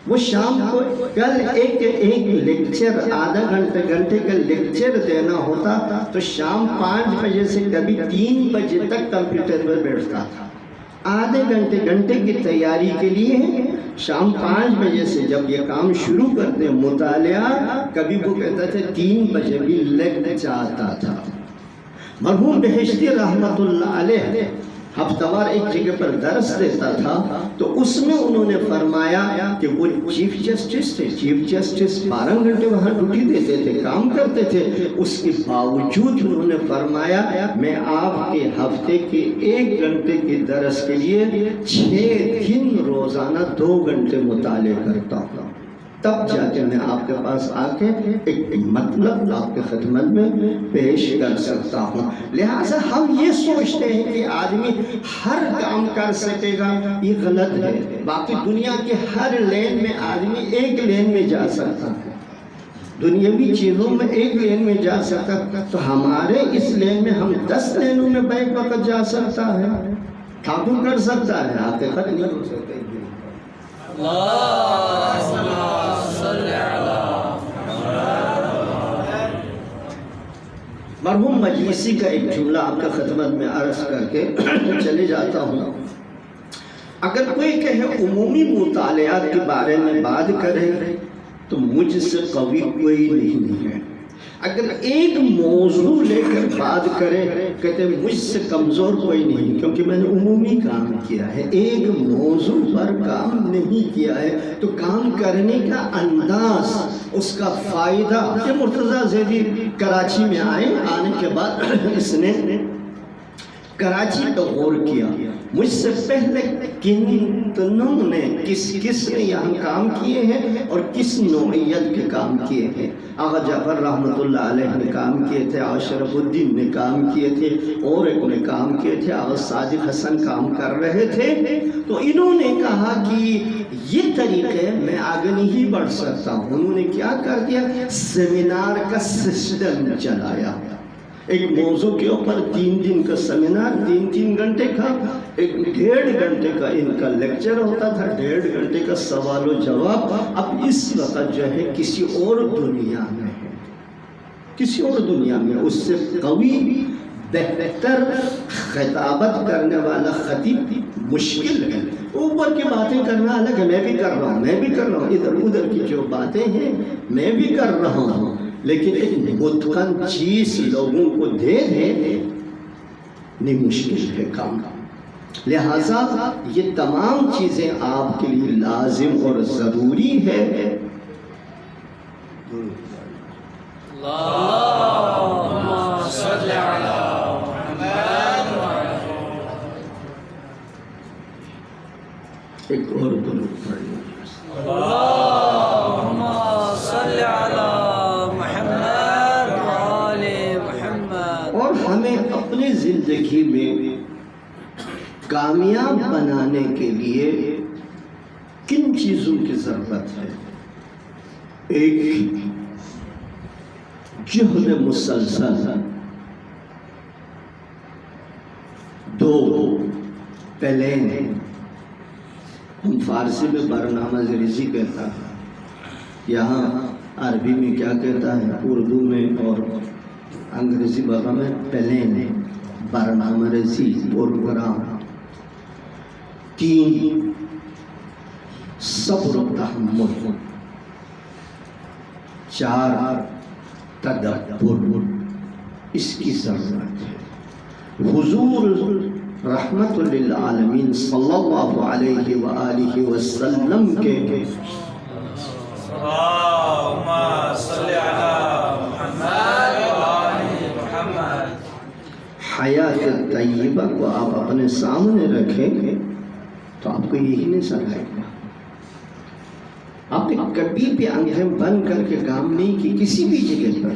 A: وہ شام کو کل ایک لیکچر آدھا گھنٹے کا لیکچر دینا ہوتا تو شام 5 بجے سے کبھی 3 بجے تک کمپیوٹر پر بیٹھتا تھا، آدھے گھنٹے کی تیاری کے لیے۔ شام 5 بجے سے جب یہ کام شروع کرتے مطالعہ، کبھی وہ کہتا تھا 3 بجے بھی لگ جاتا تھا۔ مرحوم بہشتی رحمت اللہ علیہ ہفتہ وار ایک جگہ پر درس دیتا تھا، تو اس میں انہوں نے فرمایا کہ وہ چیف جسٹس تھے، چیف جسٹس 12 گھنٹے وہاں ڈیوٹی دیتے تھے، کام کرتے تھے، اس کے باوجود انہوں نے فرمایا میں آپ کے ہفتے کے 1 گھنٹے کے درس کے لیے 6 دن روزانہ 2 گھنٹے مطالعہ کرتا ہوں، تب جا کے میں آپ کے پاس آ کے ایک مطلب آپ کے خدمت میں پیش کر سکتا ہوں۔ لہٰذا ہم یہ سوچتے ہیں کہ آدمی ہر کام کر سکے گا، یہ غلط ہے۔ باقی دنیا کے ہر لین میں آدمی ایک لین میں جا سکتا ہے، دنیاوی چیزوں میں ایک لین میں جا سکتا ہے، تو ہمارے اس لین میں ہم 10 لینوں میں بیک وقت جا سکتا ہے، ٹھاکر کر سکتا ہے، حقیقت نہیں ہو سکتا۔ مرحوم مجلسی کا ایک جملہ آپ کا خدمت میں عرض کر کے چلے جاتا ہوں۔ اگر کوئی کہے عمومی مطالعات کے بارے میں بات کرے تو مجھ سے قوی کوئی نہیں ہے، اگر ایک موضوع لے کر بات کرے کہتے مجھ سے کمزور کوئی نہیں، کیونکہ میں نے عمومی کام کیا ہے، ایک موضوع پر کام نہیں کیا ہے، تو کام کرنے کا انداز، اس کا فائدہ۔ یہ مرتضیٰ زیدی کراچی میں آنے کے بعد اس نے کراچی کا غور کیا، مجھ سے پہلے کتنوں نے کس نے یہاں کام کیے ہیں اور کس نوعیت کے کام کیے ہیں۔ آغا جعفر رحمت اللہ علیہ نے کام کیے تھے، آغا شرف الدین نے کام کیے تھے، اور ایک نے کام کیے تھے، آغا صادق حسن کام کر رہے تھے۔ تو انہوں نے کہا کہ یہ طریقے میں آگے نہیں بڑھ سکتا ہوں۔ انہوں نے کیا کر دیا، سیمینار کا سسٹم چلایا، ایک موضوع کے اوپر 3 دن کا سیمینار، 3 گھنٹے کا، 1.5 گھنٹے کا ان کا لیکچر ہوتا تھا، 1.5 گھنٹے کا سوال و جواب۔ اب اس وقت جو ہے کسی اور دنیا میں ہے، کسی اور دنیا میں اس سے قوی بہتر خطابت کرنے والا خطیب مشکل ہے۔ اوپر کی باتیں کرنا الگ ہے، میں بھی کر رہا ہوں، ادھر ادھر کی جو باتیں ہیں میں بھی کر رہا ہوں، لیکن ایک متقن چیز لوگوں کو دے نہیں مشکل ہے کام. لہٰذا یہ تمام چیزیں آپ کے لیے لازم اور ضروری ہے.
B: اللهم صل على محمد
A: ایک اور درود پڑھیں.
B: اللهم صل على محمد وآل محمد.
A: اور ہمیں اپنی زندگی میں کامیاب بنانے کے لیے کن چیزوں کی ضرورت ہے؟ ایک جہد مسلسل، دو پلین، ہم فارسی میں برنامہ ریزی کہتا ہے، یہاں عربی میں کیا کہتا ہے، اردو میں اور انگریزی بغا میں پلین، برنامہ ریزی، پروگرام. تین صبر و تحمل. چار تدبر، اس کی ضرورت ہے. حضور رحمت للعالمین صلی اللہ علیہ وآلہ وسلم کے
C: اللهم صل على محمد وآل محمد.
A: حیات طیبہ کو آپ اپنے سامنے رکھیں گے تو آپ کو یہی نہیں سکھائے گا. آپ نے کبھی بھی آنکھیں بند کر کے کام نہیں کی کسی بھی جگہ پر.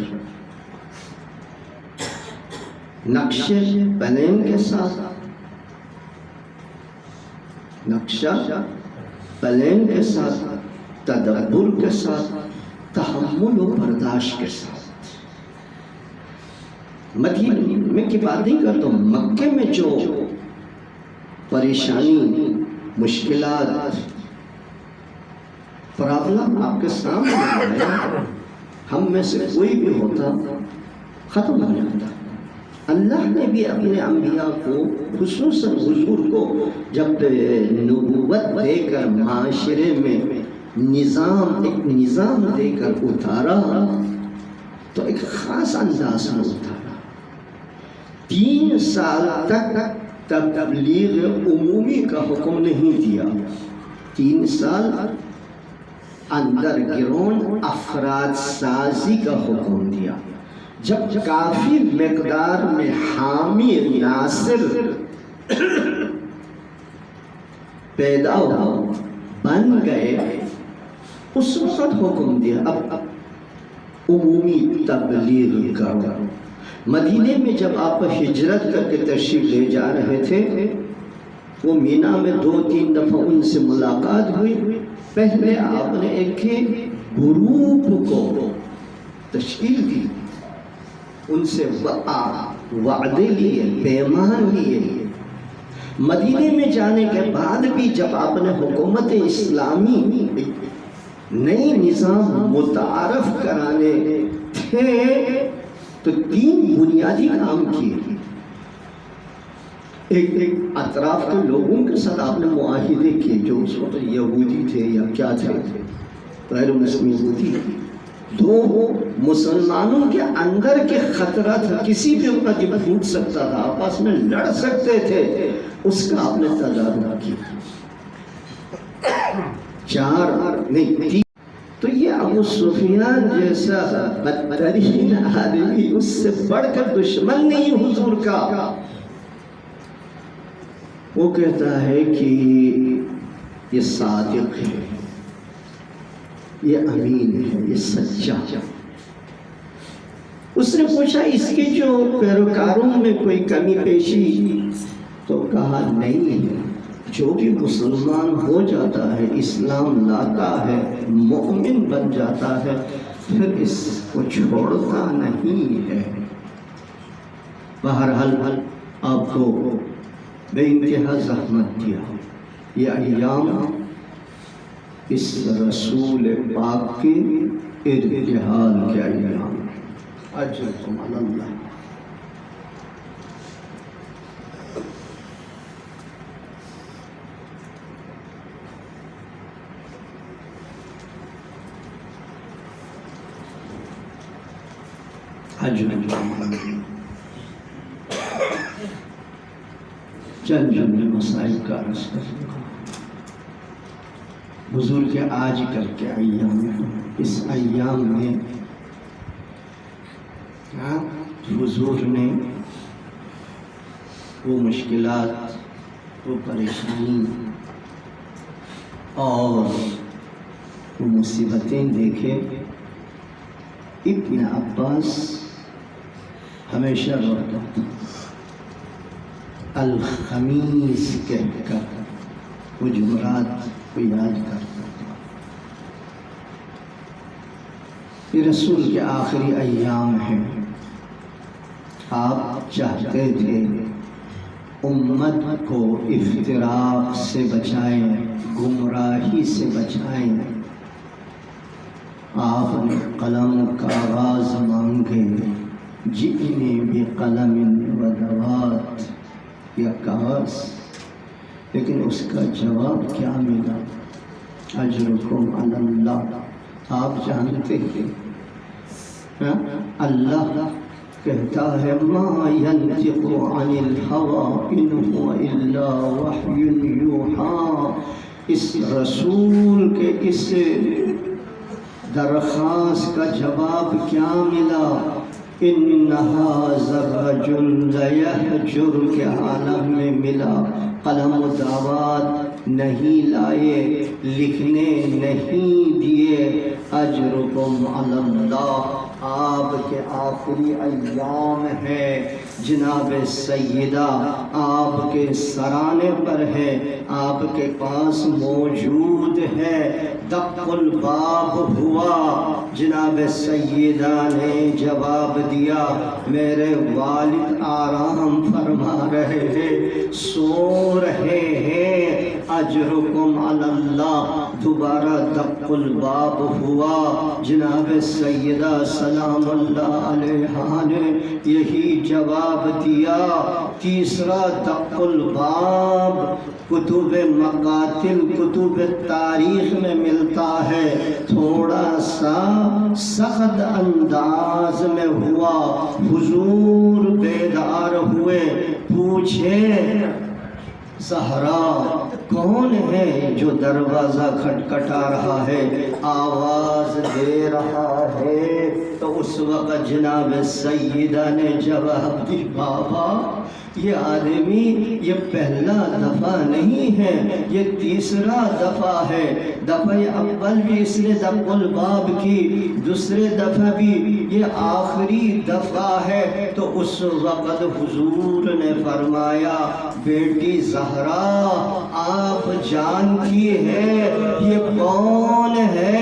A: نقشے پلین کے ساتھ، نقشہ پلین کے ساتھ، تدبر کے ساتھ، تحمل و برداشت کے ساتھ. مدینے میں کی بات نہیں کرتا ہوں، مکے میں جو پریشانی، مشکلات، پرابلم آپ کے سامنے ہے، ہم میں سے کوئی بھی ہوتا ختم ہو جاتا. اللہ نے بھی اپنے انبیاء کو، خصوصاً حضور کو، جب نبوت دے کر معاشرے میں ایک نظام دے کر اتارا تو ایک خاص انداز میں اتارا. 3 سال تک تبلیغ عمومی کا حکم نہیں دیا. 3 سال اندر گراؤنڈ افراد سازی کا حکم دیا. جب کافی مقدار میں حامی ناصر پیدا ہوا، بن گئے، اس وقت حکم دیا اب عمومی تبلیغ کرو. مدینے میں جب آپ ہجرت کر کے تشریف لے جا رہے تھے، وہ مینا میں 2-3 دفعہ ان سے ملاقات ہوئی. پہلے آپ نے ایک گروپ کو تشکیل دی، ان سے وعدے لیے، پیمان لیے. مدینے میں جانے کے بعد بھی جب آپ نے حکومت اسلامی نئی نظام متعارف کرانے تھے تو 3 بنیادی کام کیے. ایک اطراف کے لوگوں کے ساتھ آپ نے معاہدے کیے جو اس وقت یہودی تھے یا کیا تھے، غیر مسلم یہودی. 2 مسلمانوں کے اندر کے خطرہ تھا، کسی بھی وقت یہ پھوٹ سکتا تھا، آپس میں لڑ سکتے تھے، اس کا آپ نے تدارک کیا. 4 نہیں تو یہ ابو سفیان جیسا بدترین آدمی، اس سے بڑھ کر دشمن نہیں حضور کا. وہ کہتا ہے کہ یہ صادق ہے، یہ امین ہے، یہ سچا. اس نے پوچھا اس کے جو پیروکاروں میں کوئی کمی پیشی؟ تو کہا نہیں ہے، جو بھی مسلمان ہو جاتا ہے، اسلام لاتا ہے، مومن بن جاتا ہے، پھر اس کو چھوڑتا نہیں ہے. بہرحال آپ کو بے انتہا زحمت دیا. یہ ایام اس رسول پاک کے ارتحال کے ایام. اجرکم علی اللہ. اجرکم علی اللہ. چند جملے مسائل کا عرض کروں گا۔ حضور کے آج کل کے ایام ہیں، اس ایام میں حضور نے وہ مشکلات، وہ پریشانی اور وہ مصیبتیں دیکھے۔ ابن عباس ہمیشہ روتا تھا، الخمیس کہہ کر وہ جمعرات کو یاد کرتا تھا۔ یہ رسول کے آخری ایام ہیں، آپ چاہتے تھے امت کو افتراق سے بچائیں، گمراہی سے بچائیں۔ آپ نے قلم کاغذ مانگے، جئنی بقلم و دوات، یا کاغذ، لیکن اس کا جواب کیا ملا؟ اجرکم علی اللہ۔ آپ جانتے ہیں اللہ کہتا ہے ما ینطق عن الہوی ان هو الا وحی یوحی۔ اس رسول کے اس درخواست کا جواب کیا ملا؟ ان ھذا الرجل لیہجر کے عالم میں ملا۔ قلم و دعوات نہیں لائے، لکھنے نہیں دیے۔ اجرکم علی اللہ۔ آپ کے آخری ایام ہے، جناب سیدہ آپ کے سرانے پر ہے، آپ کے پاس موجود ہے۔ دق الباب ہوا، جناب سیدہ نے جواب دیا، میرے والد آرام فرما رہے ہیں، سو رہے ہیں۔ اجرکم علی اللہ۔ دوبارہ دق الباب ہوا، جناب سیدہ سلام اللہ علیہا نے یہی جواب دیا۔ تیسرا دق الباب کتب مقاتل، کتب تاریخ میں ملتا ہے، تھوڑا سا سخت انداز میں ہوا۔ حضور بیدار ہوئے، پوچھے زہرا کون ہے جو دروازہ کھٹکھٹا رہا ہے، آواز دے رہا ہے؟ تو اس وقت جناب سیدہ نے جواب دی، بابا یہ آدمی یہ پہلا دفعہ نہیں ہے، یہ تیسرا دفعہ ہے۔ دفعہ اول بھی اس نے دق الباب کی، دوسرے دفعہ بھی یہ آخری دفعہ ہے۔ تو اس وقت حضور نے فرمایا، بیٹی زہرا آپ جانتی ہے یہ کون ہے؟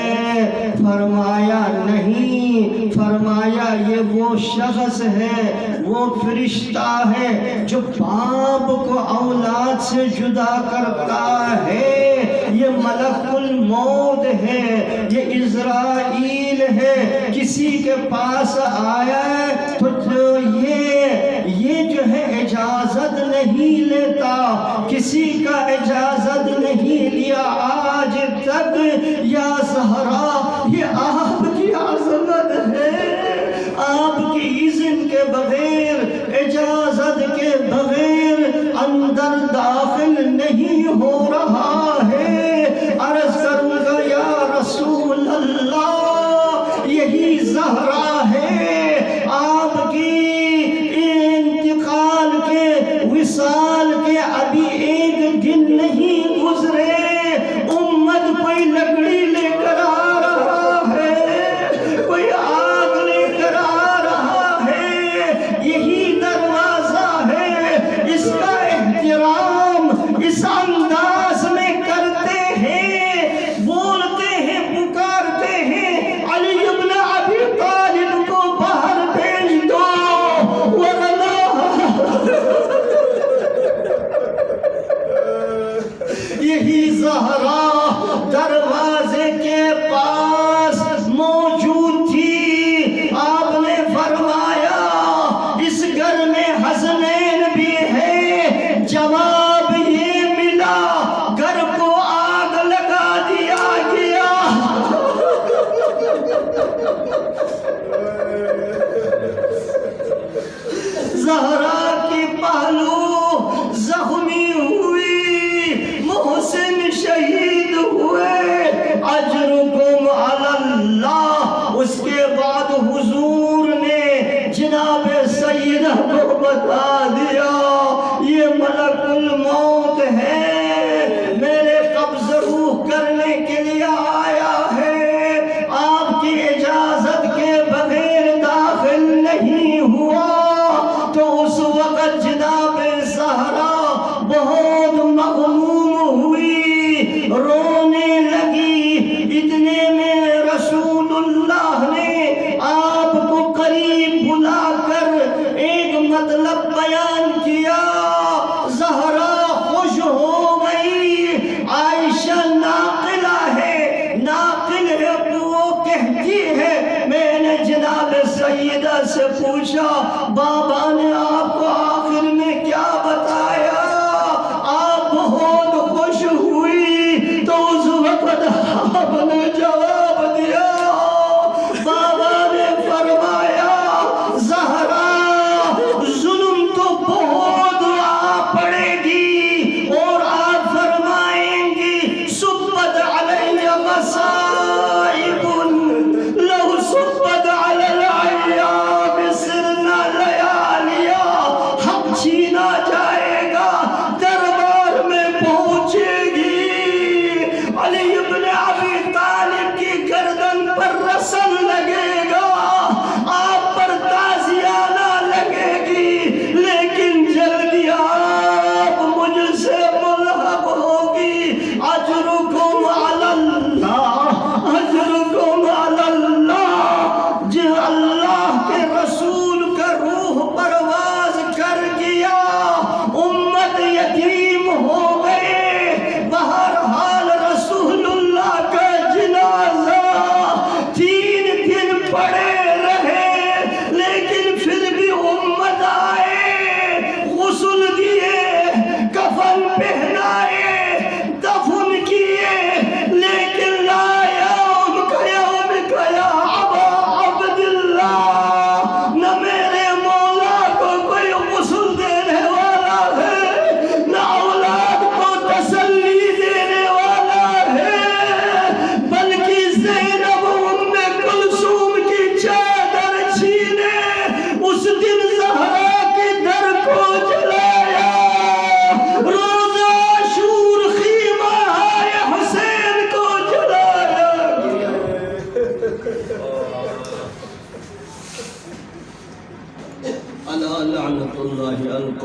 A: فرمایا نہیں۔ فرمایا یہ وہ شخص ہے، وہ فرشتہ ہے جو باپ کو اولاد سے جدا کرتا ہے، یہ ملک الموت ہے، یہ عزرائیل ہے۔ کسی کے پاس آیا ہے تو یہ جو ہے اجازت نہیں لیتا، کسی کا اجازت نہیں لیا آج تک۔ یا زہرا یہ آپ کی عظمت ہے، آپ کی اذن کے بغیر، اجازت کے بغیر اندر داخل نہیں ہو رہا ہے۔ عرض کروں گا یا رسول اللہ یہی زہرا ہے، آپ کی انتقال کے وصال کے ابھی ایک دن نہیں گزرے، امت کوئی لکڑی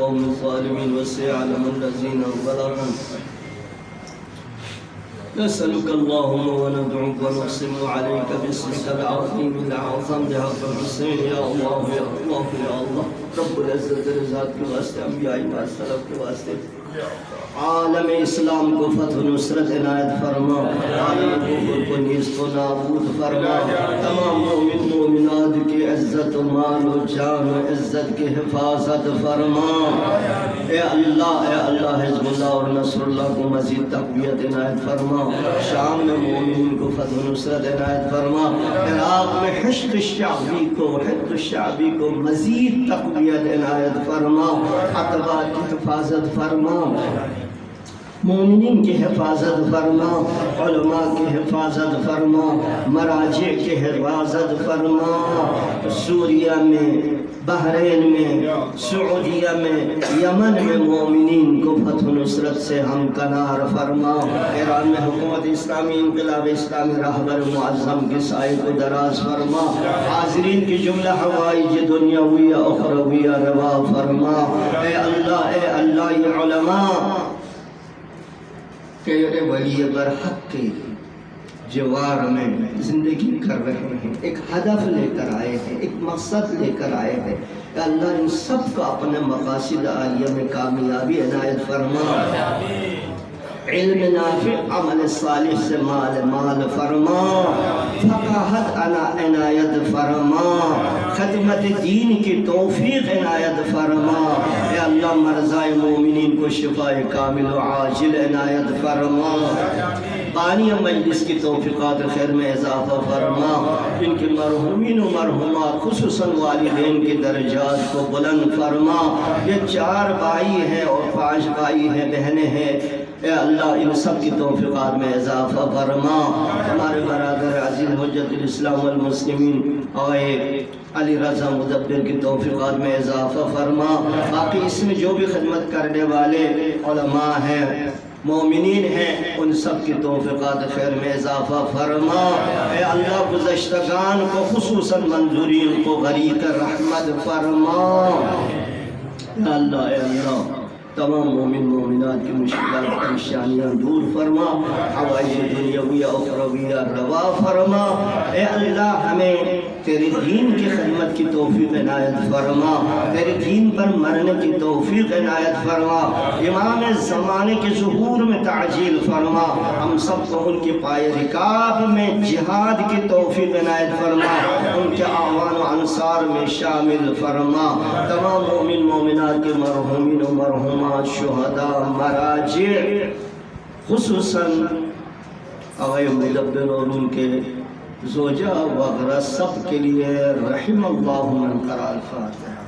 A: القوم الظالمين وسع علم الذين ظلموا نسألك اللهم وندعوك ونقسم عليك باسمك العظيم الأعظم بحق الحسين يا الله يا الله يا الله رب العزت رضات کے واسطے انبیاء و سلف کے واسطے عالم اسلام کو فتح نصرت عنایت فرما، عالم کفر کو نیست و نابود فرما، تمام مومن مومنات کی عزت و مال و جان و عزت کی حفاظت فرما۔ اے اللہ حزب اللہ اور نصر اللہ کو مزید تقویت عنایت فرما، شام میں مومنین کو فتح نصرت عنایت فرما، عراق میں حشد الشعبی کو مزید تقویت عنایت فرما، عتبہ کی حفاظت فرما، مومنین کی حفاظت فرما، علماء کی حفاظت فرما، مراجع کی حفاظت فرما، سوریہ میں، بحرین میں، سعودیہ میں، یمن میں مومنین کو فتح نصرت سے ہمکنار فرما، ایران میں حکومت اسلامی انقلاب اسلامی رہبر معظم کے سائے کو دراز فرما، حاضرین کی جملہ حوائج دنیاویہ اخرویہ روا فرما۔ اے اللہ یہ علماء تیرے ولی برحق کے جوار میں زندگی کر رہے ہیں، ایک ہدف لے کر آئے ہیں، ایک مقصد لے کر آئے ہیں، کہ اللہ ان سب کو اپنے مقاصد عالیہ میں کامیابی عنایت فرما، علم نافع عمل صالح سے مال فرما، فقاہت عنایت فرما، خدمت دین کی توفیق عنایت فرما، اے اللہ مرضائے مومنین کو شفاء کامل و عاجل عنایت فرما، بانی مجلس کی توفیقات خیر میں اضافہ فرما، ان کے مرحومین و مرحومات خصوصاً والدین کے درجات کو بلند فرما، یہ 4 بھائی ہیں اور 5 بھائی ہیں، بہنیں ہیں، اے اللہ ان سب کی توفیقات میں اضافہ فرما، ہمارے برادر عزیز حجت الاسلام والمسلمین آئے علی رضا مدبر کی توفیقات میں اضافہ فرما، باقی اس میں جو بھی خدمت کرنے والے علماء ہیں، مومنین ہیں، ان سب کی توفیقات خیر میں اضافہ فرما، اے اللہ گزشتگان کو خصوصاً منظورین کو غریق رحمت فرما، اے اللہ تمام مومن مومنات کی مشکلات پریشانیاں دور فرما، حوائج دنیاویہ اخرویہ روا فرما، اے اللہ ہمیں تیرے دین کی خدمت کی توفیق عنایت فرما، تیرے دین پر مرنے کی توفیق عنایت فرما، امام زمانے کے ظہور میں تعجیل فرما، ہم سب کو ان کے پائے رکاب میں جہاد کی توفیق عنایت فرما، ان کے اعوان و انصار میں شامل فرما، تمام مومن مومنات کے مرحومین و مرحومات، شہداء، مراجع، خصوصاً آغای مدبر اور ان کے زوجہ وغیرہ سب کے لیے رحم اللہ من قرأ الفاتحہ۔